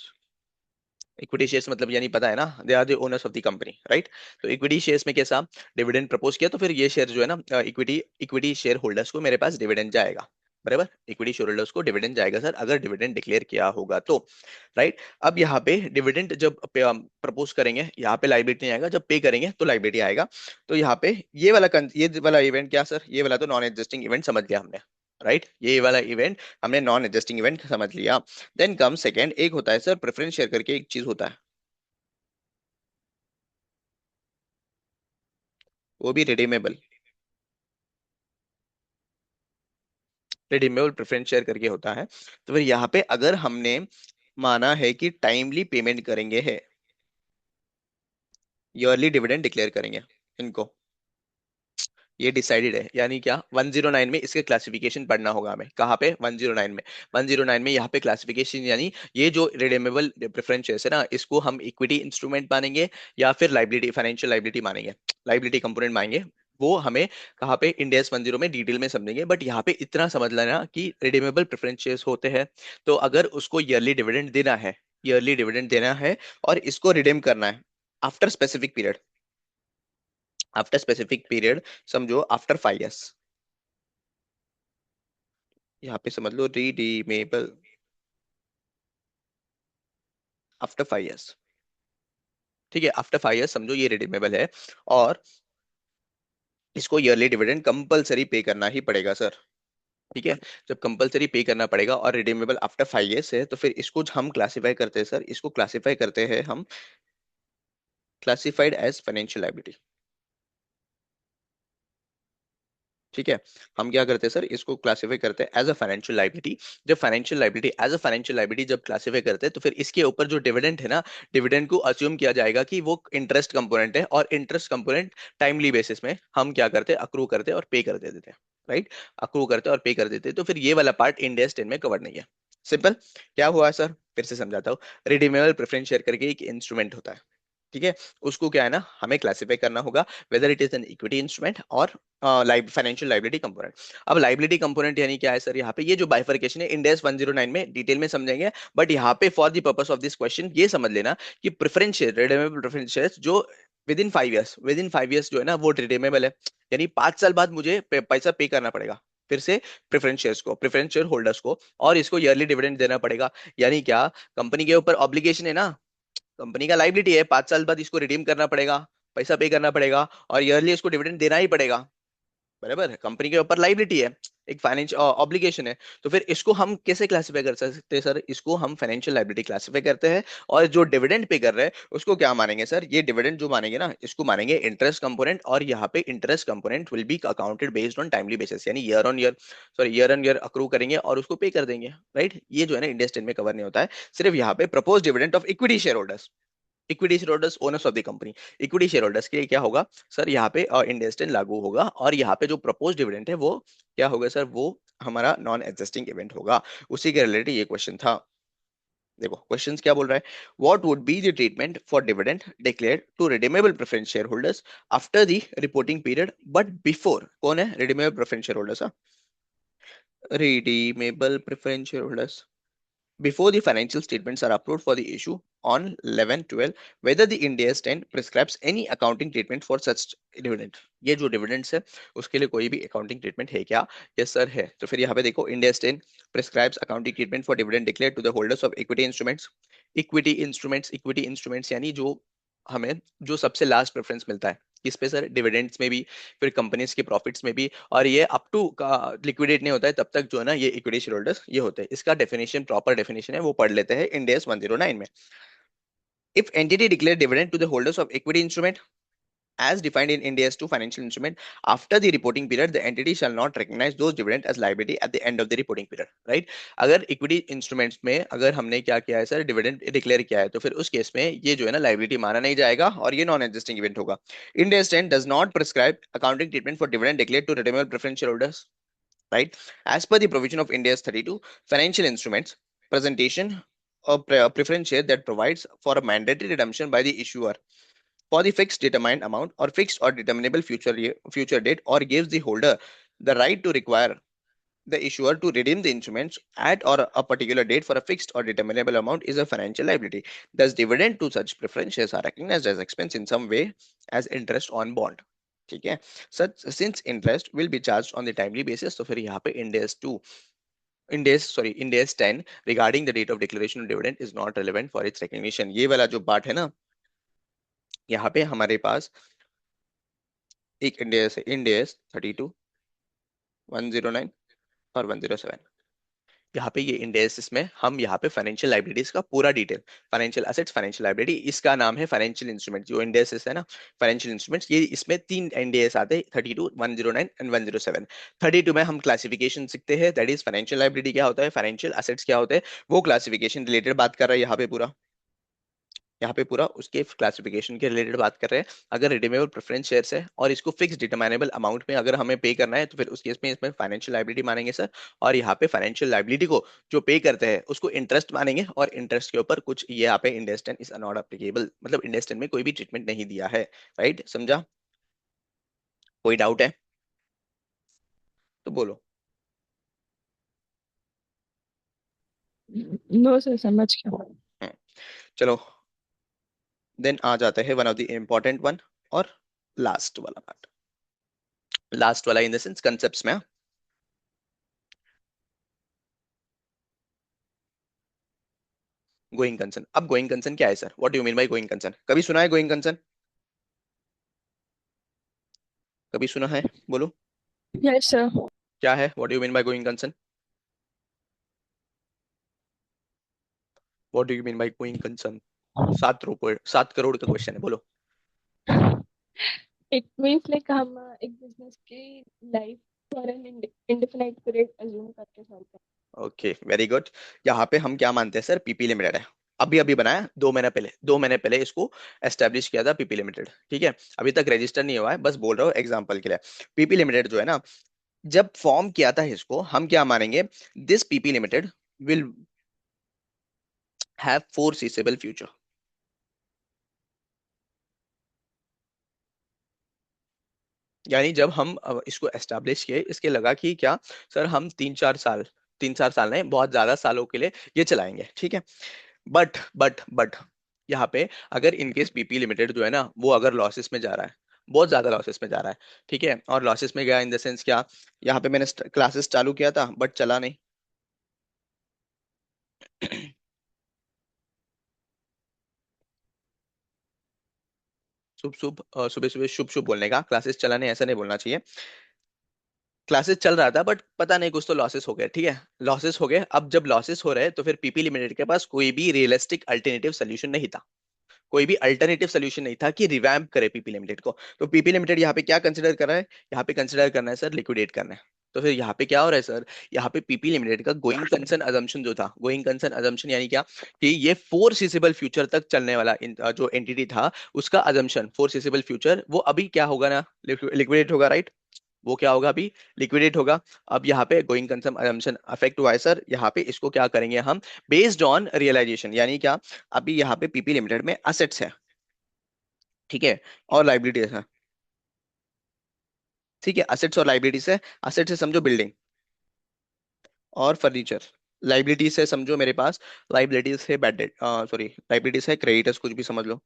Equity shares मतलब यानी पता है ना, they are the owners of the company, right. तो इक्विटी शेयर्स में कैसा, डिविडेंड प्रपोज किया तो फिर ये शेयर जो है ना, इक्विटी इक्विटी शेयर होल्डर्स को मेरे पास डिविडेंड जाएगा, बराबर। इक्विटी शेयर होल्डर्स को डिविडेंड जाएगा सर, अगर डिविडेंड डिक्लेयर किया होगा तो, राइट। अब यहाँ पे डिविडेंड जब प्रपोज करेंगे, यहाँ पे लाइबिलिटी नहीं आएगा, जब पे करेंगे तो लाइबिलिटी आएगा। तो यहाँ पे ये वाला इवेंट क्या सर, ये वाला तो नॉन एग्जिस्टिंग इवेंट समझ लिया हमने, राइट। ये वाला इवेंट हमने नॉन एग्जिस्टिंग इवेंट समझ लिया। देन कम सेकेंड, एक होता है सर प्रेफरेंस शेयर करके एक चीज होता है, वो भी रिडीमेबल, रिडीमेबल प्रेफरेंस शेयर करके होता है। तो फिर यहाँ पे अगर हमने माना है कि टाइमली पेमेंट करेंगे है, ईयरली डिविडेंड डिक्लेयर करेंगे इनको, ये डिसाइडेड है, यानी क्या, 109 में इसके क्लासिफिकेशन पढ़ना होगा हमें, कहाँ पे, 109 में। 109 में यहाँ पे क्लासिफिकेशन, यानी ये जो रिडीमेबल प्रेफरेंस शेयर्स है ना, इसको हम इक्विटी इंस्ट्रूमेंट मानेंगे या फिर लाइबिलिटी, फाइनेंशियल लाइबिलिटी मानेंगे, लाइबिलिटी कंपोनेंट मानेंगे, वो हमें कहाँ पे, इंडियस 10 में डिटेल में समझेंगे। बट यहाँ पे इतना समझ लेना कि रिडीमेबल प्रेफरेंस शेयर्स होते हैं, तो अगर उसको ईयरली डिविडेंड देना है, ईयरली डिविडेंड देना है और इसको रिडीम करना है after specific period, after specific period, समझो आफ्टर 5 years, यहाँ पे समझ लो रिडीमेबल आफ्टर 5 years। ठीक है, आफ्टर 5 years समझो ये रिडीमेबल है, और इसको ईयरली डिविडेंड कंपलसरी पे करना ही पड़ेगा सर। ठीक है, जब कंपलसरी पे करना पड़ेगा और रिडीमेबल आफ्टर 5 years है, तो फिर इसको हम क्लासिफाई करते हैं सर, इसको क्लासिफाई करते हैं हम क्लासिफाइड एज फाइनेंशियल लायबिलिटी। ठीक है, हम क्या करते हैं सर, इसको क्लासिफाई करते हैं एज अ फाइनेंशियल लायबिलिटी। जब financial liability as a financial liability जब क्लासिफाई करते हैं, तो फिर इसके ऊपर जो डिविडेंड है ना, डिविडेंड को अज्यूम किया जाएगा कि वो इंटरेस्ट कंपोनेंट है, और इंटरेस्ट कंपोनेंट टाइमली बेसिस में हम क्या करते हैं, अक्रू करते हैं और पे कर देते हैं। राइट, अक्रू करते हैं और पे कर देते हैं, तो फिर ये वाला पार्ट इंड एस 10 में कवर नहीं है। सिंपल। क्या हुआ सर, फिर से समझाता हूँ। रिडीमेबल प्रेफरेंस शेयर करके एक इंस्ट्रूमेंट होता है। ठीक है, उसको क्या है ना, हमें क्लासिफाई करना होगा whether it is an equity instrument और फाइनेंशियल लाइबिलिटी कंपोनेंट। अब लाइबिलिटी कंपोनेंट यानी क्या है सर, यहाँ पे ये जो बाइफरकेशन है इंड एस 109 में डिटेल में समझेंगे, बट यहाँ पे for the purpose of this question ये समझ लेना कि preference share, redeemable preference share जो विद इन 5 years जो है ना वो रिडीमेबल है, यानी 5 साल बाद मुझे पैसा पे करना पड़ेगा फिर से प्रेफरेंस शेयर्स को, प्रेफरेंस शेयर होल्डर्स को, और इसको ईयरली डिविडेंड देना पड़ेगा। यानी क्या, कंपनी के ऊपर ऑब्लिगेशन है ना, कंपनी का लाइबिलिटी है, 5 साल बाद इसको रिडीम करना पड़ेगा, पैसा पे करना पड़ेगा, और ईयरली इसको डिविडेंड देना ही पड़ेगा। बराबर है, कंपनी के ऊपर लाइबिलिटी है, एक फाइनेंस ऑब्लिगेशन है। तो फिर इसको हम कैसे क्लासिफाई कर सकते हैं सर, इसको हम फाइनेंशियल लाइबिलिटी क्लासिफाई करते हैं। और जो डिविडेंड पे कर रहे हैं उसको क्या मानेंगे सर, ये डिविडेंड जो मानेंगे ना, इसको मानेंगे इंटरेस्ट कंपोनेंट, और यहाँ पे interest component will be accounted based on timely basis, यानी ईयर ऑन ईयर अक्रू करेंगे और उसको पे कर देंगे। राइट, ये जो है ना इंडियन स्टैंड में कवर नहीं होता है, सिर्फ यहाँ पे propose dividend of equity share holders, equity share holders owners of the company, equity share holders के लिए क्या होगा सर, यहाँ पे इंडेस्टेंट लागू होगा, और यहाँ पे जो प्रपोज डिविडेंड है वो क्या होगा सर, वो हमारा नॉन एग्जिस्टिंग इवेंट होगा। उसी के रिलेटेड ये क्वेश्चन था। देखो क्वेश्चंस क्या बोल रहा है, what would be the treatment for dividend declared to redeemable preference share holders after the reporting period but before, कौन है redeemable preference share holders, redeemable preference share holders, before the financial statements are approved for the issue on 11/12, whether the Ind AS 10 prescribes any accounting treatment for such dividend। ये जो dividends है उसके लिए कोई भी accounting treatment है क्या? Yes sir है। तो फिर यहाँ पे देखो, Ind AS 10 prescribes accounting treatment for dividend declared to the holders of equity instruments। Equity instruments यानी जो हमें जो सबसे लास्ट प्रेफरेंस मिलता है किस पे सर, डिविडेंड्स में भी, फिर कंपनीज के प्रॉफिट्स में भी, और ये अप टू का लिक्विडेट नहीं होता है तब तक जो है ना ये इक्विटी शेयर होल्डर्स ये होते हैं। इसका डेफिनेशन, प्रॉपर डेफिनेशन है वो पढ़ लेते हैं इंड एस 109 में। If entity declare dividend to the holders of equity instrument as defined in Ind AS 2 financial instrument after the reporting period, the entity shall not recognize those dividend as liability at the end of the reporting period। right, अगर equity instruments में अगर हमने क्या किया है sir, dividend declare किया है, तो फिर उस केस में ये जो है ना लाइबिलिटी माना नहीं जाएगा और ये नॉन एग्जिस्टिंग इवेंट होगा। Ind AS 10 does not prescribe accounting treatment for dividend declared to redeemable preference shareholders। right, as per the provision of Ind AS 32 financial instruments presentation of preference share that provides for a mandatory redemption by the issuer for the fixed determined amount or fixed or determinable future date, or gives the holder the right to require the issuer to redeem the instruments at or a particular date for a fixed or determinable amount is a financial liability। Thus, dividend to such preference shares are recognized as expense in some way as interest on bond। ठीक है, such since interest will be charged on the timely basis, तो फिर यहाँ पे इंडेस 10 regarding the date of declaration of dividend is not relevant for its recognition। ये वाला जो part है ना, यहाँ पे हमारे पास एक इंडेस है, इंडेस 32, 109 और 107। यहाँ पे ये इंडेसिस में हम यहाँ पे फाइनेंशियल लाइबिलिटीज का पूरा detail, financial assets, financial liability, इसका नाम है फाइनेंशियल इंस्ट्रूमेंट। जो इंडेसिस है ना, फाइनेंशियल इंस्ट्रूमेंट्स, ये इसमें 3 इंडेस आते हैं, 32, 109 एंड 107। 32 में हम क्लासिफिकेशन सीखते हैं, दैट इज फाइनेंशियल लाइबिलिटी क्या होता है, फाइनेंशियल असेट्स क्या होते हैं, वो क्लासिफिकेशन रिलेटेड बात कर रहा है यहाँ पे पूरा, यहाँ पे पूरा उसके क्लासिफिकेशन के रिलेटेड बात कर रहे हैं। अगर रिडीमेबल प्रेफरेंस शेयर्स है और इसको फिक्स डिटरमाइनेबल अमाउंट में अगर हमें पे करना है, तो फिर उस केस में इसमें फाइनेंशियल लाइबिलिटी मानेंगे सर। और यहाँ पे फाइनेंशियल लाइबिलिटी को जो पे करते हैं उसको इंटरेस्ट मानेंगे, और इंटरेस्ट के ऊपर कुछ ये यहाँ पे इंडेस्टेंट इज नॉट अप्लीकेबल, मतलब इंडेस्टेंट में कोई भी ट्रीटमेंट नहीं दिया है। राइट, समझा? कोई डाउट है तो बोलो। नो सर, समझ गया। हम्म, चलो, देन आ जाते हैं one of the important one, और लास्ट वाला पार्ट, लास्ट वाला इन द सेंस कंसेप्ट्स में। गोइंग कंसर्न, अब गोइंग कंसर्न क्या है sir, what do you mean by going concern? कभी सुना है गोइंग कंसर्न? कभी सुना है? बोलो। Yes sir. क्या है, what do you mean by going concern? What do you mean by going concern? 7 रुपए, 7 करोड़ का क्वेश्चन है, बोलो। इट मीन्स लाइक हम एक बिजनेस की life for an indefinite period assume करके चलते ओके, वेरी गुड। यहाँ पे हम क्या मानते हैं सर, पीपी लिमिटेड है। अभी अभी बनाया 2 महीने पहले, 2 महीने पहले इसको एस्टेब्लिश किया था पीपी लिमिटेड, ठीक है। अभी तक रजिस्टर नहीं हुआ है, बस बोल रहा हूँ एग्जांपल के लिए। पीपी लिमिटेड जो है ना, जब फॉर्म किया था इसको, हम क्या मानेंगे, this PP limited will have foreseeable future. यानी जब हम इसको एस्टेब्लिश किए, इसके लगा कि क्या सर, हम 3-4 साल, 3-4 साल नहीं, बहुत ज्यादा सालों के लिए ये चलाएंगे, ठीक है। बट यहाँ पे अगर इनकेस पीपी लिमिटेड जो है ना, वो अगर लॉसेस में जा रहा है, बहुत ज्यादा लॉसेस में जा रहा है, ठीक है, और लॉसेस में गया इन द सेंस क्या, यहाँ पे मैंने क्लासेस चालू किया था बट चला नहीं। शुभ शुभ सुबह सुबह शुभ शुभ बोलने का, क्लासेस चला नहीं ऐसा नहीं बोलना चाहिए। क्लासेस चल रहा था बट पता नहीं कुछ तो लॉसेस हो गए, ठीक है, लॉसेस हो गए। अब जब लॉसेस हो रहे हैं तो फिर पीपी लिमिटेड के पास कोई भी रियलिस्टिक अल्टरनेटिव सोल्यूशन नहीं था। कोई भी अल्टरनेटिव सोल्यूशन नहीं था कि रिवैम्प करे पीपी लिमिटेड को। तो पीपी लिमिटेड यहाँ पे क्या कंसिडर कर रहा है, यहाँ पे कंसिडर करना है सर लिक्विडेट करना है। तो फिर यहाँ पे क्या हो रहा है सर, यहाँ पे पीपी लिमिटेड का गोइंग कंसर्न अजम्पशन जो था, गोइंग कंसर्न अजम्पशन यानी क्या, कि ये फोरसीसेबल फ्यूचर तक चलने वाला जो एंटिटी था, उसका अजम्पशन फोरसीसेबल फ्यूचर, वो अभी क्या होगा ना, लिक्विडेट होगा, राइट। वो क्या होगा अभी, लिक्विडेट होगा। अब यहाँ पे गोइंग कंसर्न अजम्पशन अफेक्ट हुआ है सर, यहाँ पे इसको क्या करेंगे हम, बेस्ड ऑन रियलाइजेशन, यानी क्या, अभी यहाँ पे पीपी लिमिटेड में असेट्स है, ठीक है, और लाइबिलिटीज है, ठीक है, असेट्स और लाइबिलिटीज है। असेट्स से समझो बिल्डिंग और फर्नीचर, लाइबिलिटीज से समझो मेरे पास, लाइबिलिटीज है बैड डेट, सॉरी, लाइबिलिटीज है क्रेडिटर्स, कुछ भी समझ लो,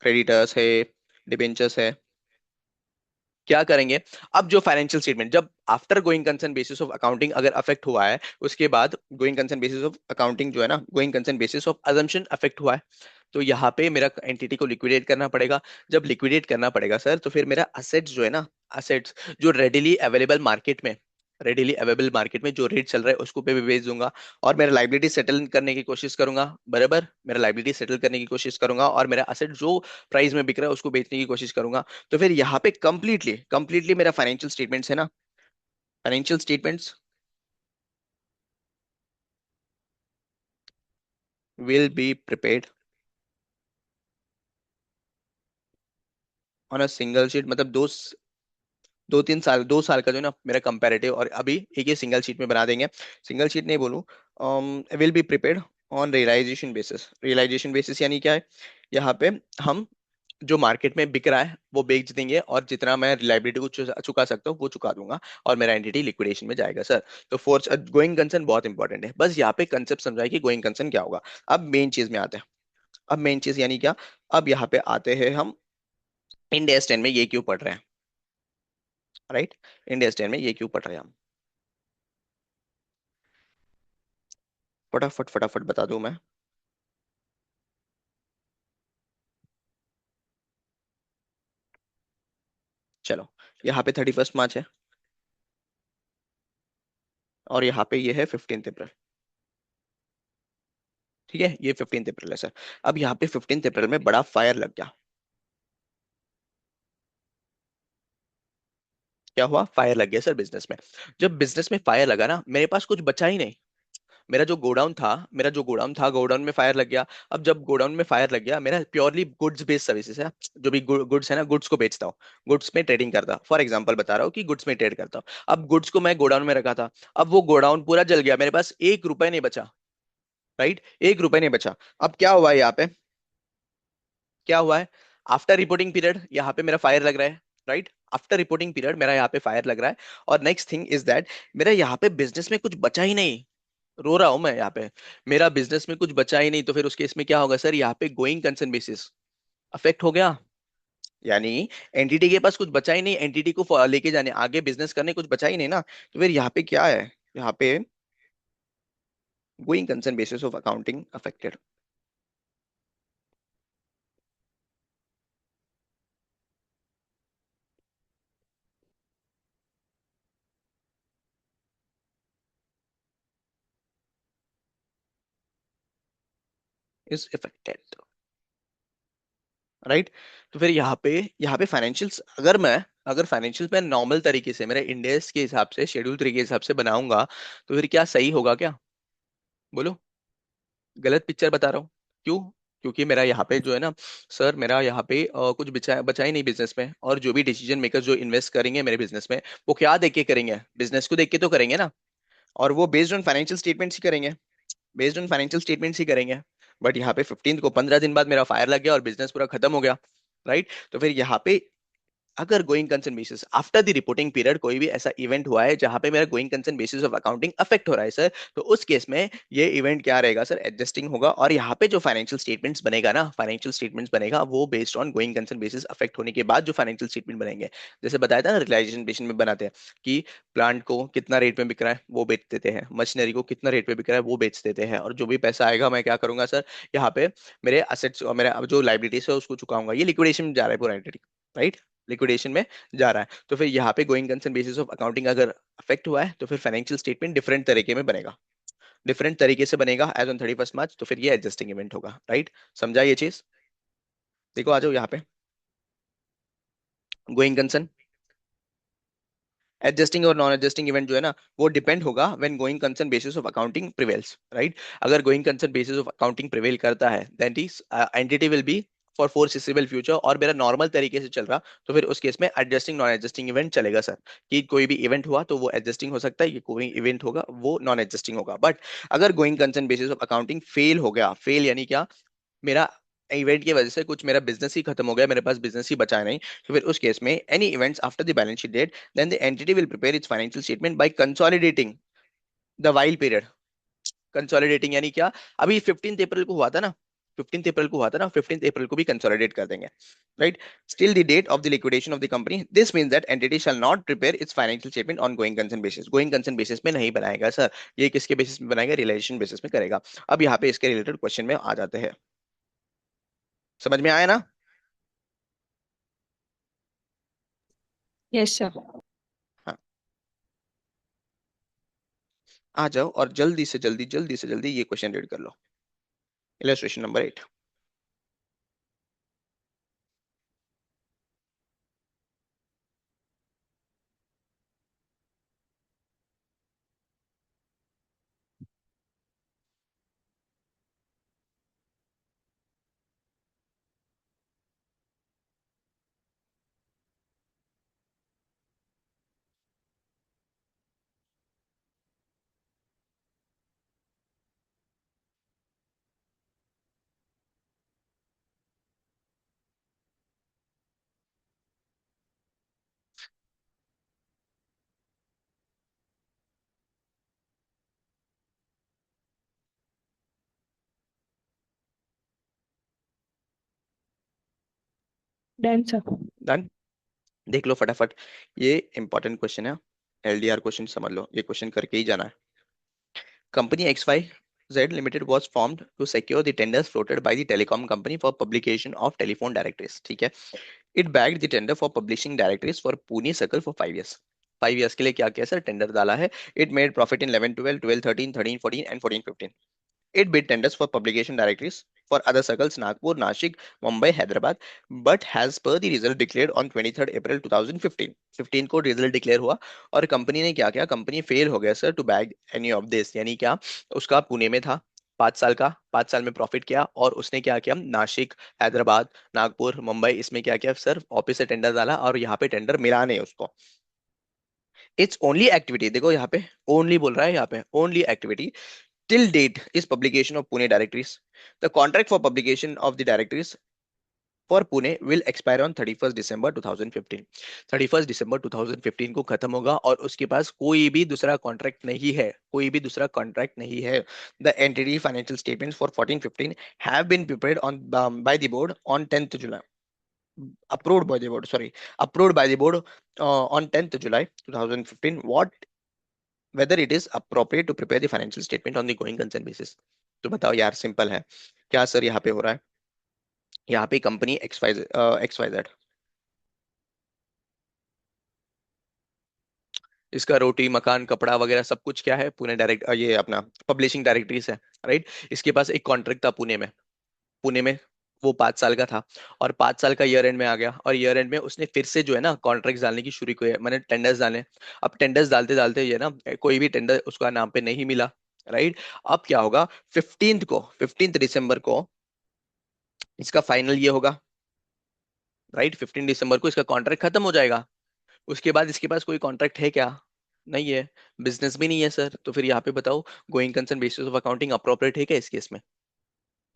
क्रेडिटर्स है, डिबेंचर्स है। क्या करेंगे, अब जो फाइनेंशियल स्टेटमेंट, जब after going concern basis of accounting अगर अफेक्ट हुआ है, उसके बाद going concern basis of accounting जो है ना, going concern basis of assumption affect हुआ है, तो यहाँ पे मेरा एंटिटी को लिक्विडेट करना पड़ेगा। जब लिक्विडेट करना पड़ेगा सर, तो फिर मेरा असेट्स जो है ना, असेट्स जो रेडिली अवेलेबल मार्केट में, रेडिली अवेलेबल मार्केट में जो रेट चल रहा है उसको पे भी बेच दूंगा, और मेरा लाइबिलिटी सेटल करने की कोशिश करूंगा, बराबर, मेरा लाइबिलिटी सेटल करने की कोशिश करूंगा, और मेरा असेट जो प्राइस में बिक रहा है उसको बेचने की कोशिश करूंगा। तो फिर यहाँ पे कंप्लीटली कंप्लीटली मेरा फाइनेंशियल स्टेटमेंट्स है ना, financial statements will be prepared on a single sheet, मतलब 2-3 साल, 2 साल का जो है ना मेरा कंपैरेटिव, और अभी एक ही सिंगल शीट में बना देंगे। सिंगल शीट नहीं बोलूं, will be prepared on realisation basis. Realisation basis यानी क्या है, यहाँ पे हम जो मार्केट में बिक रहा है वो बेच देंगे, और जितना मैं लाइबिलिटी को चुका सकता हूँ वो चुका दूंगा, और मेरा एंटिटी लिक्विडेशन में जाएगा सर। तो फोर्स गोइंग कंसर्न बहुत इंपॉर्टेंट है, बस यहाँ पे कंसेप्ट समझाए कि गोइंग कंसर्न क्या होगा। अब मेन चीज में आते हैं। अब मेन चीज यानी क्या, अब यहाँ पे आते हैं हम, इंडिया स्टैंड में ये क्यों पढ़ रहे हैं, राइट, इंडिया स्टैंड में ये क्यों पढ़ रहे हैं हम, फटाफट फटाफट बता दूं मैं। चलो, यहाँ पे 31 मार्च है, और यहाँ पे ये है 15 अप्रैल, ठीक है, ये 15 अप्रैल है सर। अब यहाँ पे 15 अप्रैल में बड़ा फायर लग गया। क्या हुआ, फायर लग गया सर बिजनेस में। जब बिजनेस में फायर लगा ना, मेरे पास कुछ बचा ही नहीं। मेरा जो गोडाउन था, गोडाउन में फायर लग गया। अब जब गोडाउन में फायर लग गया, मेरा प्योरली गुड्स बेस्ड सर्विसेज है, जो भी गुड्स है ना, गुड्स को बेचता हूँ, गुड्स में ट्रेडिंग करता हूँ, फॉर एग्जांपल बता रहा हूँ कि गुड्स में ट्रेड करता हूँ। अब गुड्स को मैं गोडाउन में रखा था, अब वो गोडाउन पूरा जल गया, मेरे पास 1 रुपए नहीं बचा, राइट, 1 रुपए नहीं बचा। अब क्या हुआ यहाँ पे, क्या हुआ है, आफ्टर रिपोर्टिंग पीरियड यहाँ पे मेरा फायर लग रहा है, राइट, आफ्टर रिपोर्टिंग पीरियड मेरा यहाँ पे फायर लग रहा है। और नेक्स्ट थिंग इज दैट, मेरा यहाँ पे बिजनेस में कुछ बचा ही नहीं, रो रहा हूं मैं यहाँ पे, मेरा बिजनेस में कुछ बचा ही नहीं। तो फिर उसके इसमें क्या होगा सर, यहाँ पे गोइंग कंसर्न बेसिस अफेक्ट हो गया, यानी एंटिटी के पास कुछ बचा ही नहीं, एंटिटी को लेके जाने आगे बिजनेस करने कुछ बचा ही नहीं ना। तो फिर यहाँ पे क्या है, यहाँ पे going concern basis of accounting affected is affected, right. तो फिर यहाँ पे फाइनेंशियल्स, अगर फाइनेंशियल्स मैं नॉर्मल तरीके से मेरे इंडेक्स के हिसाब से शेड्यूल तरीके के हिसाब से बनाऊंगा, तो फिर क्या सही होगा क्या? बोलो। गलत पिक्चर बता रहा हूँ। क्यों? क्योंकि मेरा यहाँ पे जो है ना सर, मेरा यहाँ पे कुछ बचा बचा ही नहीं बिजनेस में, और जो भी डिसीजन मेकर्स जो इन्वेस्ट करेंगे मेरे बिजनेस में, वो क्या देख के करेंगे? बिजनेस को देख के तो करेंगे ना। और वो बेस्ड ऑन फाइनेंशियल स्टेटमेंट्स ही करेंगे, बेस्ड ऑन फाइनेंशियल स्टेटमेंट्स ही करेंगे। बट यहाँ पे 15 को 15 दिन बाद मेरा फायर लग गया और बिजनेस पूरा खत्म हो गया, राइट। तो फिर यहाँ पे अगर going concern basis after the reporting period कोई भी ऐसा इवेंट हुआ है जहां पे मेरा going concern basis of accounting affect हो रहा है सर, तो उस केस में ये इवेंट क्या रहेगा सर? एडजस्टिंग होगा। और यहाँ पे जो फाइनेंशियल स्टेटमेंट्स बनेगा ना, फाइनेंशियल स्टेटमेंट्स बनेगा वो based on going concern basis affect होने के बाद जो फाइनेंशियल स्टेटमेंट बनेंगे, जैसे बताया था ना रियलाइजेशन बेसिस में बनाते हैं कि प्लांट को कितना रेट में बिक रहा है वो बेच देते हैं, मशीनरी को कितना रेट में बिक रहा है वो बेच देते हैं, और जो भी पैसा आएगा मैं क्या करूंगा सर? यहाँ पे मेरे असेट्स और मेरा अब जो लाइबिलिटीज है उसको चुकाऊंगा। ये लिक्विडेशन में जा रहा है पूरा एंटिटी, राइट। लिक्विडेशन में जा रहा है। तो फिर यहाँ पे going concern basis of accounting अगर अफेक्ट हुआ है तो फिर फाइनेंशियल स्टेटमेंट डिफरेंट तरीके में बनेगा, डिफरेंट तरीके से बनेगा एज ऑन 31 मार्च। तो फिर ये एडजस्टिंग इवेंट होगा, राइट। समझा ये चीज? देखो आ जाओ यहाँ पे, गोइंग कंसर्न एडजस्टिंग और नॉन एडजस्टिंग इवेंट जो है ना, वो डिपेंड होगा when going concern basis of accounting prevails, right. अगर going concern basis of accounting prevail करता है then this entity will be for foreseeable future, और मेरा नॉर्मल तरीके से चल रहा, तो फिर उस केस में एडजस्टिंग नॉन एडजस्टिंग इवेंट चलेगा सर। कि कोई भी इवेंट हुआ तो वो एडजस्टिंग हो सकता है, ये कोई इवेंट होगा वो नॉन एडजस्टिंग होगा। बट अगर going concern basis of accounting fail हो गया, फेल यानी क्या, मेरा इवेंट की वजह से कुछ मेरा बिजनेस ही खत्म हो गया, मेरे पास बिजनेस ही बचा नहीं, तो फिर उस केस में any events after the balance sheet date then the entity will prepare its financial statement by consolidating the while period. Consolidating यानी क्या? अभी 15 अप्रैल को हुआ था ना, 15 अप्रैल को हुआ था ना, 15 अप्रैल को भी कंसोलिडेट कर देंगे, right. Still the date of the liquidation of the company, this means that entity shall not prepare its financial statement on going concern basis. Going concern basis में नहीं बनाएगा सर, ये किसके बेसिस में बनाएगा? रियलाइजेशन बेसिस में करेगा। अब यहाँ पे इसके रिलेटेड क्वेश्चन में आ जाते हैं, समझ में आया ना? Yes sir. हाँ, आ जाओ और जल्दी से जल्दी जल्दी से जल्दी ये क्वेश्चन रीड कर लो। Illustration number 8। Done sir. Done. देख लो फटाफट, ये इंपॉर्टेंट क्वेश्चन है, एलडीआर क्वेश्चन समझ लो, ये क्वेश्चन करके ही जाना है। Company X Y Z limited was formed to secure the tenders floated by the telecom company for publication of telephone directories, ठीक है। It bagged the tender for publishing directories for Pune Circle for 5 years। 5 years के लिए क्या किया sir? Tender डाला है। It made profit in 11 12 12 13 13 14 and 14 15। It bid tenders for publication directories for other circles Nagpur, Nashik, Mumbai, Hyderabad, but has per the result declared on 23rd April 2015। 15 को result declare हुआ, और company ने क्या किया? Company fail हो गया sir to bag any of this, यानी क्या? उसका पुणे में था 5 साल का, 5 साल में प्रॉफिट किया, और उसने क्या किया? नासिक, हैदराबाद, नागपुर, मुंबई, इसमें क्या किया सर? ऑफिस से टेंडर डाला और यहाँ पे टेंडर मिला नहीं उसको। इट्स ओनली एक्टिविटी, देखो यहाँ पे ओनली बोल रहा है, यहाँ पे only activity till date is publication of Pune directories. The contract for publication of the directories for Pune will expire on 31st December 2015। 31st December 2015 को खत्म होगा, और उसके पास कोई भी दूसरा कॉन्ट्रैक्ट नहीं है, कोई भी दूसरा कॉन्ट्रैक्ट नहीं है। The entity financial statements for 14-15 have been prepared on by the board on 10th July। approved by the board, sorry, approved by the board on 10th July 2015, what whether it is appropriate to prepare the financial statement on the going concern basis. तो बताओ यार, simple है क्या sir यहाँ पे हो रहा है? यहाँ पे कंपनी XYZ, इसका रोटी मकान कपड़ा वगैरह सब कुछ क्या है, पुणे डायरेक्ट ये अपना पब्लिशिंग डायरेक्टरीज है, राइट। इसके पास एक कॉन्ट्रैक्ट था पुणे में वो 5 साल का था, और 5 साल का ईयर एंड में आ गया, और ईयर एंड में उसने फिर से जो है ना कॉन्ट्रैक्ट डालने की शुरू की है, मैंने टेंडर्स डाले। अब टेंडर्स डालते डालते ये ना कोई भी टेंडर उसका नाम पे नहीं मिला, राइट। अब क्या होगा, 15 दिसंबर को इसका फाइनल ये होगा, राइट। 15 दिसंबर को इसका कॉन्ट्रैक्ट खत्म हो जाएगा। उसके बाद इसके पास कोई कॉन्ट्रैक्ट है क्या? नहीं है। बिजनेस भी नहीं है सर, तो फिर यहाँ पे बताओ going concern basis of accounting appropriate है क्या इस केस में?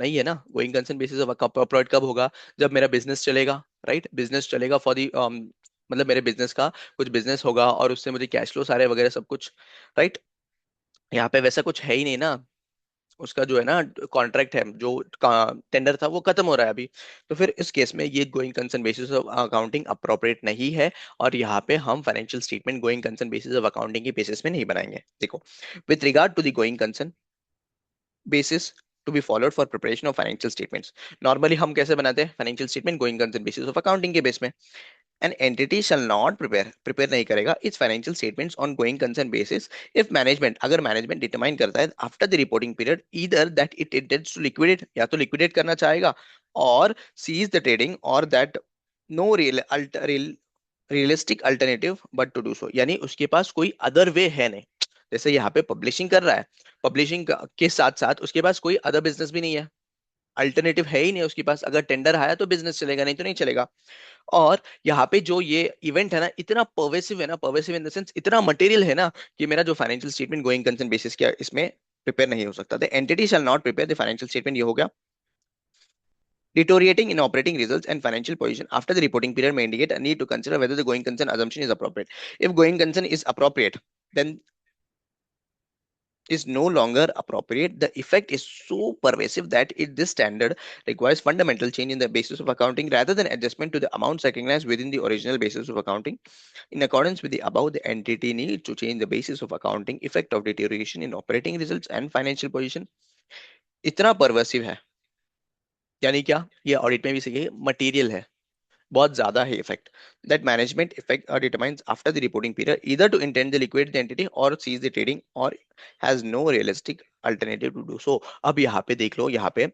नहीं है ना। Going concern basis of appropriate कब होगा? जब मेरा बिजनेस चलेगा, राइट। बिजनेस चलेगा फॉर दी मतलब मेरे बिजनेस का कुछ बिजनेस होगा और उससे मुझे कैश फ्लो सारे वगैरह सब कुछ, राइट। यहाँ पे वैसा कुछ है ही नहीं ना। उसका जो है ना कॉन्ट्रैक्ट है, जो टेंडर था वो खत्म हो रहा है अभी। तो फिर इस केस में ये going concern basis of accounting appropriate नहीं है, और यहाँ पे हम financial statement going concern basis of accounting के बेसिस में नहीं बनाएंगे। देखो, with regard to the going concern basis to be followed for preparation of financial statements. Normally हम कैसे बनाते हैं financial statement? Going concern basis of accounting के बेस में। An entity shall not prepare नहीं करेगा its financial statements on going concern basis if management, अगर management determine करता है after the reporting period either that it intends to liquidate, या तो liquidate करना चाहेगा, और cease the trading, or that no realistic alternative but to do so, यानी उसके पास कोई अदर वे है नहीं। जैसे यहाँ पे पब्लिशिंग कर रहा है, पब्लिशिंग के साथ साथ उसके पास कोई अदर बिजनेस भी नहीं है, अल्टरनेटिव है ही नहीं उसके पास। अगर टेंडर आया तो बिजनेस चलेगा, नहीं तो नहीं चलेगा। और यहाँ पे जो ये इवेंट है ना इतना परवेसिव है ना, परवेसिव इन द सेंस इतना मटेरियल है ना, कि मेरा जो financial statement going concern basis क्या इसमें प्रिपेयर नहीं हो सकता। The entity shall not prepare the financial statement, ये हो गया। Deteriorating in operating results and financial position after the reporting period may indicate a need to consider whether the going concern assumption is appropriate. If going concern is appropriate, then is no longer appropriate. The effect is so pervasive that this standard requires fundamental change in the basis of accounting rather than adjustment to the amounts recognized within the original basis of accounting. In accordance with the above, the entity needs to change the basis of accounting effect of deterioration in operating results and financial position. इतना pervasive है, यानी क्या, ये audit में भी सही material है, बहुत ज्यादा है effect. That management effect determines after the reporting period either to intend the liquid the entity or cease the trading or has no realistic alternative to do so. अब यहाँ पे देख लो, यहाँ पे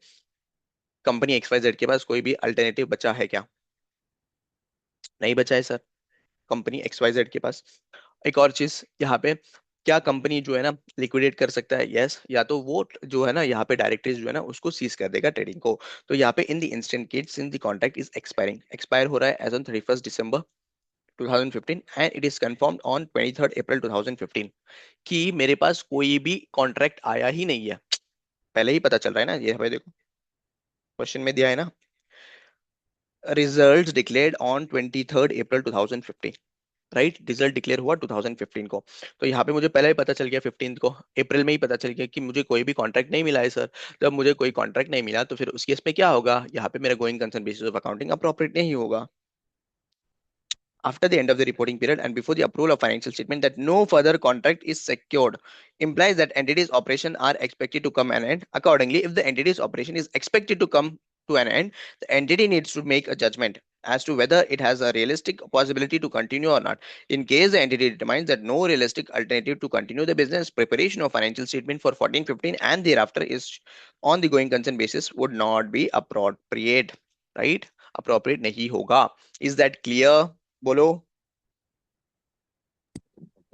कंपनी XYZ के पास कोई भी अल्टरनेटिव बचा है क्या? नहीं बचा है सर, कंपनी XYZ के पास। एक और चीज यहाँ पे, क्या कंपनी जो है ना लिक्विडेट कर सकता है? यस, या तो वो जो है ना यहाँ पे डायरेक्टरीज जो है ना उसको सीज कर देगा ट्रेडिंग को। तो यहाँ पे in the instant case since the contract is expiring, expire हो रहा है as on 31 December 2015 and it is confirmed on 23 April 2015 कि मेरे पास कोई भी कॉन्ट्रैक्ट आया ही नहीं है। पहले ही पता चल रहा है ना, ये भाई देखो क्वेश्चन में दिया है ना, results declared on 23 April 2015, right. Result declare हुआ 2015 को। तो यहाँ पे मुझे पहले ही पता चल गया 15 को, अप्रैल में ही पता चल गया कि मुझे कोई भी कॉन्ट्रैक्ट नहीं मिला है सर। जब मुझे कोई कॉन्ट्रैक्ट नहीं मिला तो फिर उस केस में क्या होगा, यहाँ पे मेरा going concern basis of accounting appropriate नहीं होगा। After the end of the reporting period and before the approval of financial statement that no further contract is secured implies that entities operation are expected to come an end. Accordingly, if the entity's operation is expected to come to an end, the entity needs to make a judgment as to whether it has a realistic possibility to continue or not. In case the entity determines that no realistic alternative to continue the business, preparation of financial statement for 14-15 and thereafter is on the going concern basis would not be appropriate, right? Appropriate नहीं होगा। Is that clear? बोलो।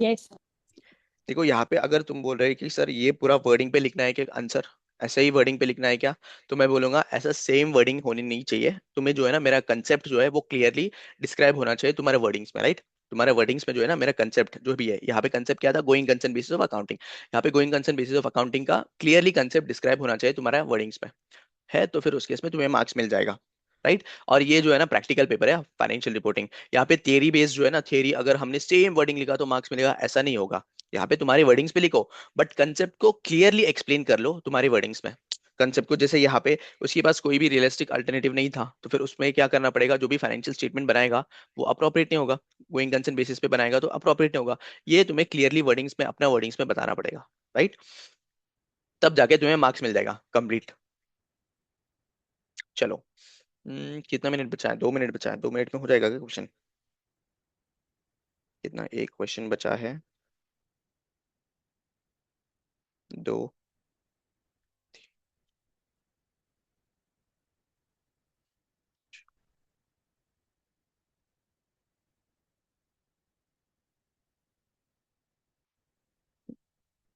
Yes. देखो यहाँ पे अगर तुम बोल रहे हो कि सर ये पूरा वर्डिंग पे लिखना है कि आंसर ऐसे ही वर्डिंग पे लिखना है क्या, तो मैं बोलूंगा ऐसा सेम वर्डिंग होनी नहीं चाहिए। तुम्हें जो है ना मेरा कंसेप्ट जो है वो क्लियरली डिस्क्राइब होना चाहिए तुम्हारे वर्डिंग्स में, राइट। तुम्हारे वर्डिंग्स में जो है ना मेरा कंसेप्ट जो भी है, यहाँ पे कंसेप्ट क्या था, going concern basis of accounting. यहाँ पे going concern basis of accounting का क्लियरली कंसेप्ट डिस्क्राइब होना चाहिए तुम्हारा वर्डिंग्स में, है तो फिर उस केस में तुम्हें मार्क्स मिल जाएगा, राइट। और ये जो है ना प्रैक्टिकल पेपर है फाइनेंशियल रिपोर्टिंग, यहाँ पे थियरी बेस्ड जो है ना, थियरी अगर हमने सेम वर्डिंग लिखा तो मार्क्स मिलेगा, ऐसा नहीं होगा। यहाँ पे तुम्हारी वर्डिंग्स पे लिखो बट कंसेप्ट को क्लियरली एक्सप्लेन कर लो तुम्हारी वर्डिंग्स में, कंसेप्ट को। जैसे यहाँ पे उसके पास कोई भी रियलिस्टिक अल्टरनेटिव नहीं था, तो फिर उसमें क्या करना पड़ेगा, जो भी फाइनेंशियल स्टेटमेंट बनाएगा वो अप्रोप्रिएट नहीं होगा, गोइंग कंसर्न बेसिस पे बनाएगा तो अप्रोप्रिएट नहीं होगा। ये तुम्हें क्लियरली वर्डिंग्स में, अपना वर्डिंग्स में बताना पड़ेगा, राइट? तब जाके तुम्हें मार्क्स मिल जाएगा कंप्लीट। चलो, कितना मिनट बचा है? 2 मिनट बचा है। 2 मिनट में हो जाएगा क्या क्वेश्चन? कितना, एक क्वेश्चन बचा है। दो।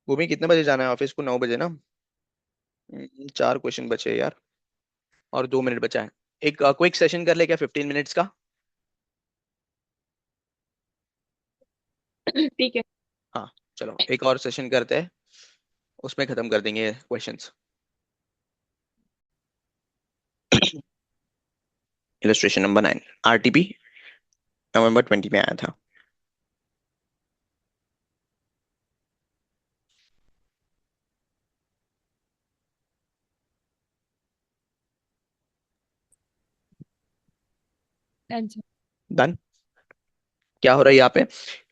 भूमि कितने बजे जाना है ऑफिस को? 9 बजे ना? 4 क्वेश्चन बचे यार, और 2 मिनट बचा है। एक क्विक सेशन कर ले क्या, 15 मिनट्स का? ठीक है। हाँ, चलो एक और सेशन करते हैं, उसमें खत्म कर देंगे क्वेश्चंस। इलस्ट्रेशन नंबर 9, आरटीपी नवंबर 20 में आया था। आंसर। डन। क्या हो रहा है यहाँ पे?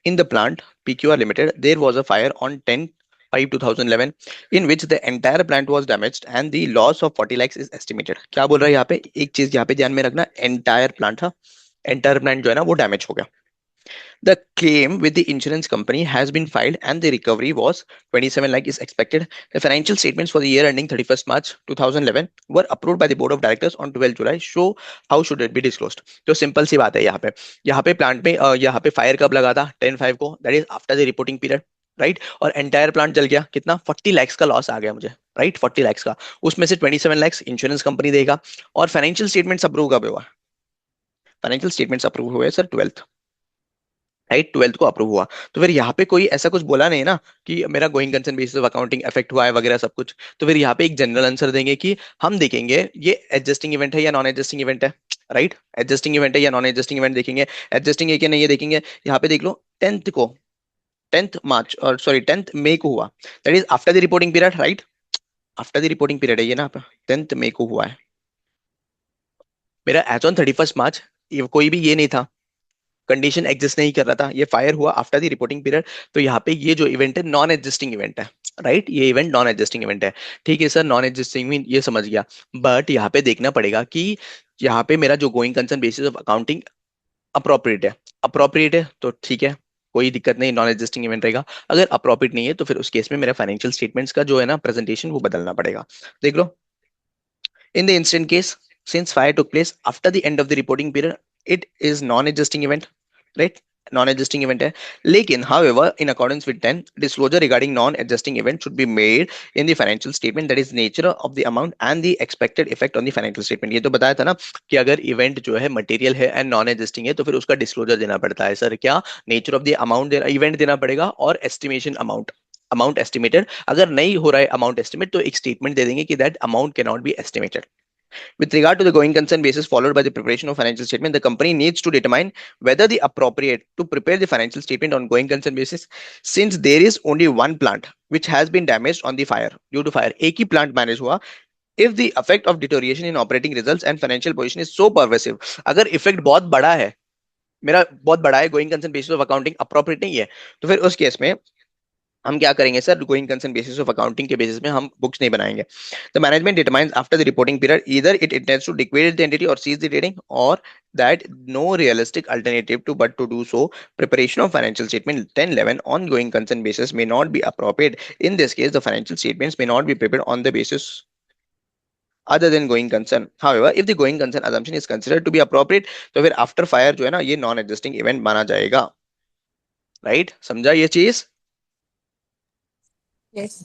In the plant PQR limited there was a fire on 10/5/2011 in which the entire plant was damaged and the loss of 40 lakhs is estimated. क्या बोल रहा है यहाँ पे? एक चीज यहाँ पे ध्यान में रखना, एंटायर प्लांट था, एंटायर प्लांट जो है ना वो डैमेज हो गया। The claim with the insurance company has been filed and the recovery was 27 lakh is expected. The financial statements for the year ending 31st March 2011 were approved by the board of directors on 12 July. Show how should it be disclosed? तो simple सी बात है यहाँ पे plant में यहाँ पे fire कब लगा था? 10/5 को, that is after the reporting period, right? और एंटायर प्लांट जल गया, कितना? 40 lakhs का लॉस आ गया मुझे, राइट? 40 lakhs का, उसमें से 27 lakhs इंश्योरेंस कंपनी देगा। और फाइनेंशियल स्टेटमेंट्स अप्रूव कब हुआ? फाइनेंशियल स्टेटमेंट्स अप्रूव हुए सर 12th, राइट? 12th को अप्रूव हुआ। तो फिर यहाँ पे कोई ऐसा कुछ बोला नहीं ना कि मेरा going concern basis of accounting effect हुआ है वगैरह सब कुछ। तो फिर यहाँ पे एक जनरल आंसर देंगे कि हम देखेंगे ये एडजस्टिंग इवेंट है या नॉन एडजस्टिंग इवेंट है, राइट? एडजस्टिंग इवेंट है या नॉन एडजस्टिंग इवेंट देखेंगे। एडजस्टिंग है कि नहीं ये देखेंगे। यहाँ पे देख लो, 10th को, 10th मार्च, और सॉरी 10th मई को हुआ, that is after the reporting period, right? After the reporting period है ये ना, 10th मई को हुआ है मेरा। एज ऑन 31st मार्च ये कोई भी ये नहीं था, कंडीशन एग्जिस्ट नहीं कर रहा था, ये फायर हुआ आफ्टर द रिपोर्टिंग पीरियड। तो यहाँ पे ये जो इवेंट है नॉन एग्जिस्टिंग इवेंट है, राइट? ये इवेंट नॉन एग्जिस्टिंग इवेंट है। ठीक है सर, नॉन एग्जिस्टिंग मीन ये समझ गया, बट यहाँ पे देखना पड़ेगा कि यहाँ पे मेरा जो going concern basis of accounting appropriate है। अप्रोप्रिएट है तो ठीक है, कोई दिक्कत नहीं, नॉन एग्जिस्टिंग इवेंट रहेगा। अगर अप्रोप्रिएट नहीं है तो फिर उस केस में मेरा फाइनेंशियल स्टेटमेंट्स का जो है ना प्रेजेंटेशन वो बदलना पड़ेगा। देख लो, in the instant case, since fire took place after the end of the reporting period, it is non-adjusting event, right? Non-adjusting event है। लेकिन however, in accordance with 10, disclosure regarding non-adjusting event should be made in the financial statement, that is nature of the amount and the expected effect on the financial statement। ये तो बताया था ना कि अगर event जो है मटेरियल है एंड नॉन एग्जिस्टिंग है तो फिर उसका डिस्क्लोजर देना पड़ता है सर। क्या? नेचर ऑफ द अमाउंट देना, इवेंट देना पड़ेगा, और एस्टिमेशन अमाउंट, अमाउंट एस्टिमेटेड। अगर नहीं हो रहा है अमाउंट एस्टिमेट तो एक स्टेटमेंट दे देंगे कि that amount can not be estimated. With regard to the going concern basis followed by the preparation of financial statement, the company needs to determine whether the appropriate to prepare the financial statement on going concern basis, since there is only one plant which has been damaged on the fire due to fire. एक ही plant manage हुआ। If the effect of deterioration in operating results and financial position is so pervasive, अगर effect बहुत बड़ा है, मेरा बहुत बड़ा है, going concern basis of accounting appropriate नहीं है, तो फिर उस केस में हम क्या करेंगे sir? Going concern basis of accounting के बेसिस में हम बुक्स नहीं बनाएंगे। The management determines after the reporting period either it intends to liquidate the entity or cease the trading, or that no realistic alternative to but to do so. Preparation of financial statement 1011 on going concern basis may not be appropriate. In this case, the financial statements may not be prepared on the basis other than going concern. However, if the going concern assumption is considered to be appropriate, तो फिर after fire जो है ना ये non existing event माना जाएगा, right? समझा ये चीज? यस।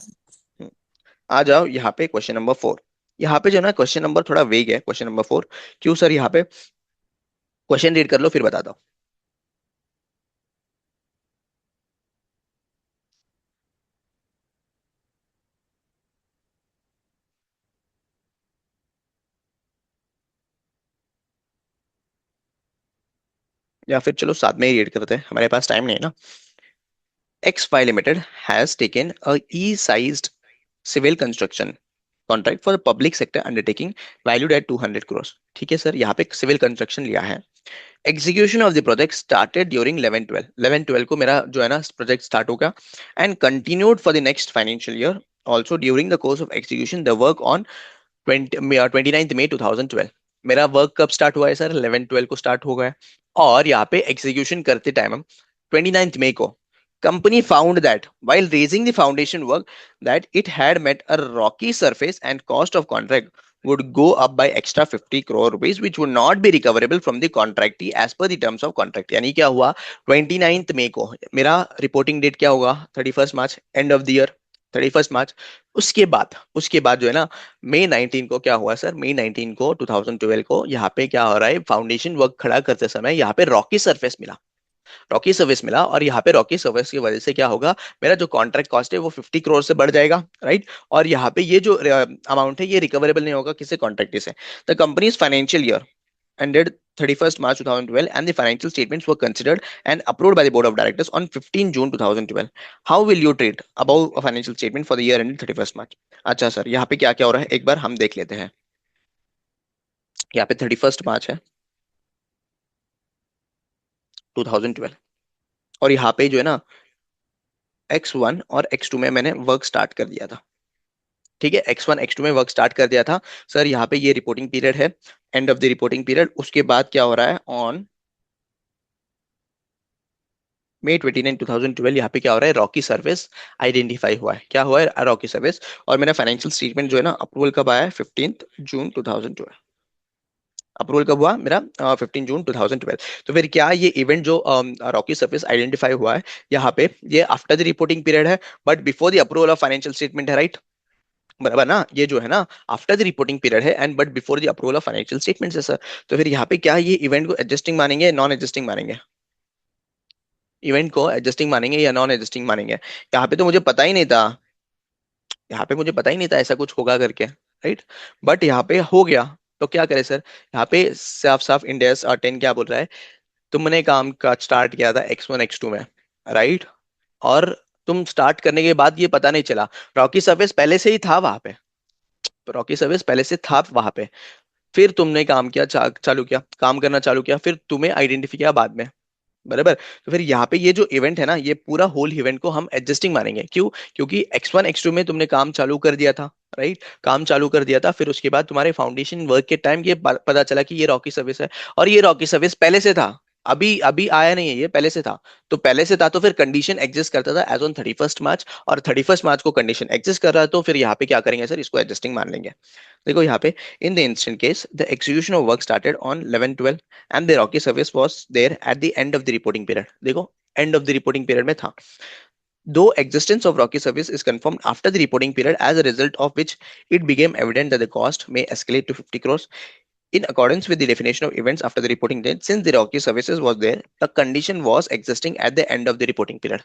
आ जाओ यहाँ पे क्वेश्चन नंबर 4। यहाँ पे जो है ना क्वेश्चन नंबर थोड़ा वेग है, क्वेश्चन नंबर 4। क्यों सर? यहाँ पे क्वेश्चन रीड कर लो फिर बताता हूँ। या फिर चलो साथ में ही रीड करते हैं, हमारे पास टाइम नहीं है ना। XY Limited has taken a E-sized civil construction contract for the public sector undertaking valued at 200 crore. ठीक है सर, यहाँ पे सिविल कंस्ट्रक्शन लिया है। Execution of the project started during 11-12 को मेरा जो है ना प्रोजेक्ट स्टार्ट होगा and continued for the next financial year. Also during the course of execution the work on 29 मई 2012। मेरा वर्क कब स्टार्ट हुआ है सर? 11-12 को स्टार्ट हो गया है। और यहाँ पे एग्जीक्यूशन करते टाइम हम 29 मई को company found that while raising the foundation work that it had met a rocky surface and cost of contract would go up by extra 50 crore rupees which would not be recoverable from the contractee as per the terms of contract। यानी क्या हुआ, 29 मई को मेरा reporting date क्या होगा? 31 मार्च, and of the year 31 मार्च। उसके बाद जो है ना, मई 19 को क्या हुआ सर? मई 19 को 2012 को यहाँ पे क्या हो रहा है, फाउंडेशन वर्क खड़ा करते समय यहाँ पे रॉकी सरफेस मिला। रॉकी सर्विस मिला और यहाँ पे रॉकी सर्विस की वजह से क्या होगा, मेरा जो कॉन्ट्रैक्ट कॉस्ट है वो 50 करोड़ से बढ़ जाएगा, राइट। और यहाँ पे ये जो अमाउंट है ये रिकवरेबल नहीं होगा किसी कॉन्ट्रैक्ट से। The companies financial year ended 31st March 2012 and the financial statements were considered and approved by the board of directors on 15 June 2012। How will you treat above a financial statement for the year ended 31st March? अच्छा sir, यहाँ पे क्या क्या हो रहा है एक बार हम देख लेते हैं। यहाँ पे 31st मार्च है 2012 और यहाँ पे जो है ना X1 और X2 में मैंने वर्क स्टार्ट कर दिया था। ठीक है, X1 X2 में वर्क स्टार्ट कर दिया था सर। यहाँ पे ये रिपोर्टिंग पीरियड है, and of the reporting period. उसके बाद क्या हो रहा है, ऑन मई 29 2012 यहाँ पे क्या हो रहा है, रॉकी सर्विस आइडेंटिफाई हुआ है। क्या हुआ है? Rocky service. और मेरा फाइनेंशियल स्टेटमेंट जो है ना अप्रूवल कब आया है? 15 जून 2012। अप्रूवल कब हुआ मेरा? 15 जून 2012। तो फिर क्या ये इवेंट जो रॉकी सर्विस आइडेंटिफाई हुआ है यहाँ पे, ये आफ्टर द रिपोर्टिंग पीरियड है but before the approval of financial statement है, राइट? बराबर ना, ये जो है ना आफ्टर द रिपोर्टिंग पीरियड है and but before the approval of financial statements है सर। तो फिर यहाँ पे क्या ये इवेंट को एडजस्टिंग मानेंगे या नॉन एडजस्टिंग मानेंगे? इवेंट को एडजस्टिंग मानेंगे या नॉन एडजस्टिंग मानेंगे? यहाँ पे तो मुझे पता ही नहीं था, यहाँ पे मुझे पता ही नहीं था ऐसा कुछ होगा करके, राइट। बट यहाँ पे हो गया। तो क्या करे सर, यहाँ पे साफ साफ इंडिया 10 क्या बोल रहा है, तुमने काम का स्टार्ट किया था X1 X2 में, राइट। और तुम स्टार्ट करने के बाद ये पता नहीं चला, रॉकी सर्विस पहले से ही था वहां पे, रॉकी सर्विस पहले से था वहां पे। फिर तुमने काम किया, चालू किया, काम करना चालू किया, फिर तुम्हें आइडेंटिफाई किया बाद में, बराबर। तो फिर यहाँ पे ये जो इवेंट है ना, ये पूरा होल इवेंट को हम एडजस्टिंग मानेंगे। क्यों? क्योंकि X1 X2 में तुमने काम चालू कर दिया था, राइट। काम चालू कर दिया था, फिर उसके बाद तुम्हारे फाउंडेशन वर्क के टाइम ये पता चला कि ये रॉकी सर्विस है, और ये रॉकी सर्विस पहले से था, अभी अभी आया नहीं है, ये पहले से था। तो पहले से था तो फिर कंडीशन एग्जिस्ट करता था एज ऑन 31 मार्च, और 31 मार्च को कंडीशन एग्जिस्ट कर रहा है तो फिर यहाँ पे क्या करेंगे सर, इसको एडजस्टिंग मान लेंगे। देखो यहाँ पे, in the instant case the execution of work started on 11-12 and the rocky service was there at the end of the reporting period. देखो end of the reporting period में था। Though existence of Rocky service is confirmed after the reporting period, as a result of which it became evident that the cost may escalate to 50 crores. In accordance with the definition of events after the reporting date, since the Rocky services was there, the condition was existing at the end of the reporting period।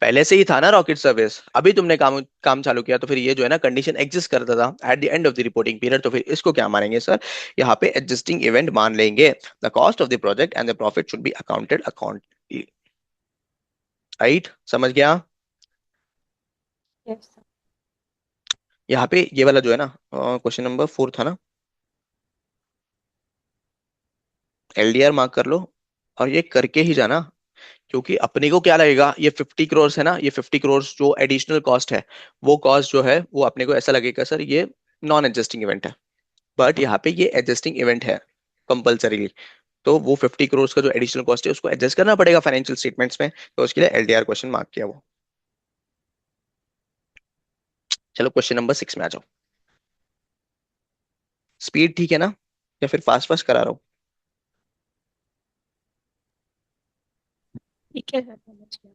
पहले से ही था ना rocket service, अभी तुमने काम काम चालू किया तो फिर ये जो है ना कंडीशन एग्जिस्ट करता था eight the end of the reporting period. तो फिर इसको क्या मानेंगे सर, यहाँ पे एग्जिस्टिंग इवेंट मान लेंगे। The cost of the project and the profit should be accounted account, right, समझ गया? Yes, sir. यहाँ पे ये वाला जो है ना क्वेश्चन नंबर 4 था ना, LDR मार्क कर लो और ये करके ही जाना। क्योंकि अपने को क्या लगेगा, ये 50 करोड़ है ना, ये 50 करोड़ जो एडिशनल कॉस्ट है, वो कॉस्ट जो है वो अपने को ऐसा लगेगा सर ये नॉन एडजस्टिंग इवेंट है। बट यहाँ पे ये एडजस्टिंग इवेंट है कंपल्सरीली। तो वो 50 करोड़ का जो एडिशनल कॉस्ट है उसको एडजस्ट करना पड़ेगा फाइनेंशियल स्टेटमेंट्स में, तो उसके लिए LDR क्वेश्चन मार्क किया वो। चलो क्वेश्चन नंबर 6 में आ जाओ। स्पीड ठीक है ना, या फिर फास्ट फास्ट करा रहा हूँ? ठीक है सर, समझ गया।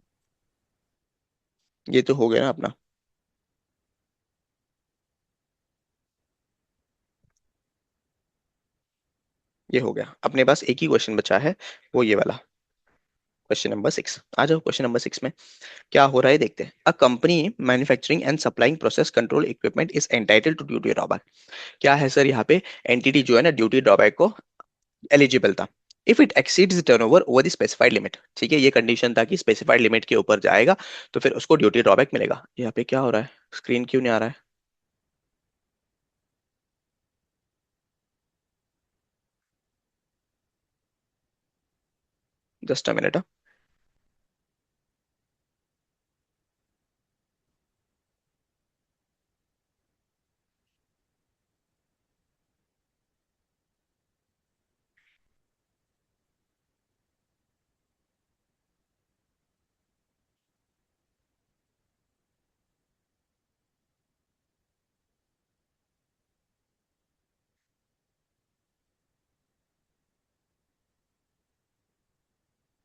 ये तो हो गया ना अपना। ये हो गया, अपने पास एक ही क्वेश्चन बचा है, वो ये वाला क्वेश्चन नंबर 6। आ जाओ क्वेश्चन नंबर 6 में क्या हो रहा है देखते हैं। A company manufacturing and supplying process control equipment is entitled to duty drawback. क्या है सर, यहाँ पे एंटिटी जो है ना ड्यूटी ड्रॉबैक को एलिजिबल था if it exceeds the turnover over the specified limit. ठीक है, ये कंडीशन था कि स्पेसिफाइड लिमिट के ऊपर जाएगा तो फिर उसको ड्यूटी ड्रॉबैक मिलेगा। यहाँ पे क्या हो रहा है, स्क्रीन क्यों नहीं आ रहा है? Just a minute.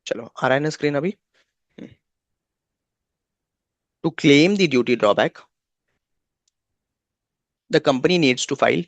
चलो आ रहा है ना स्क्रीन अभी। To claim the duty drawback, the company needs to file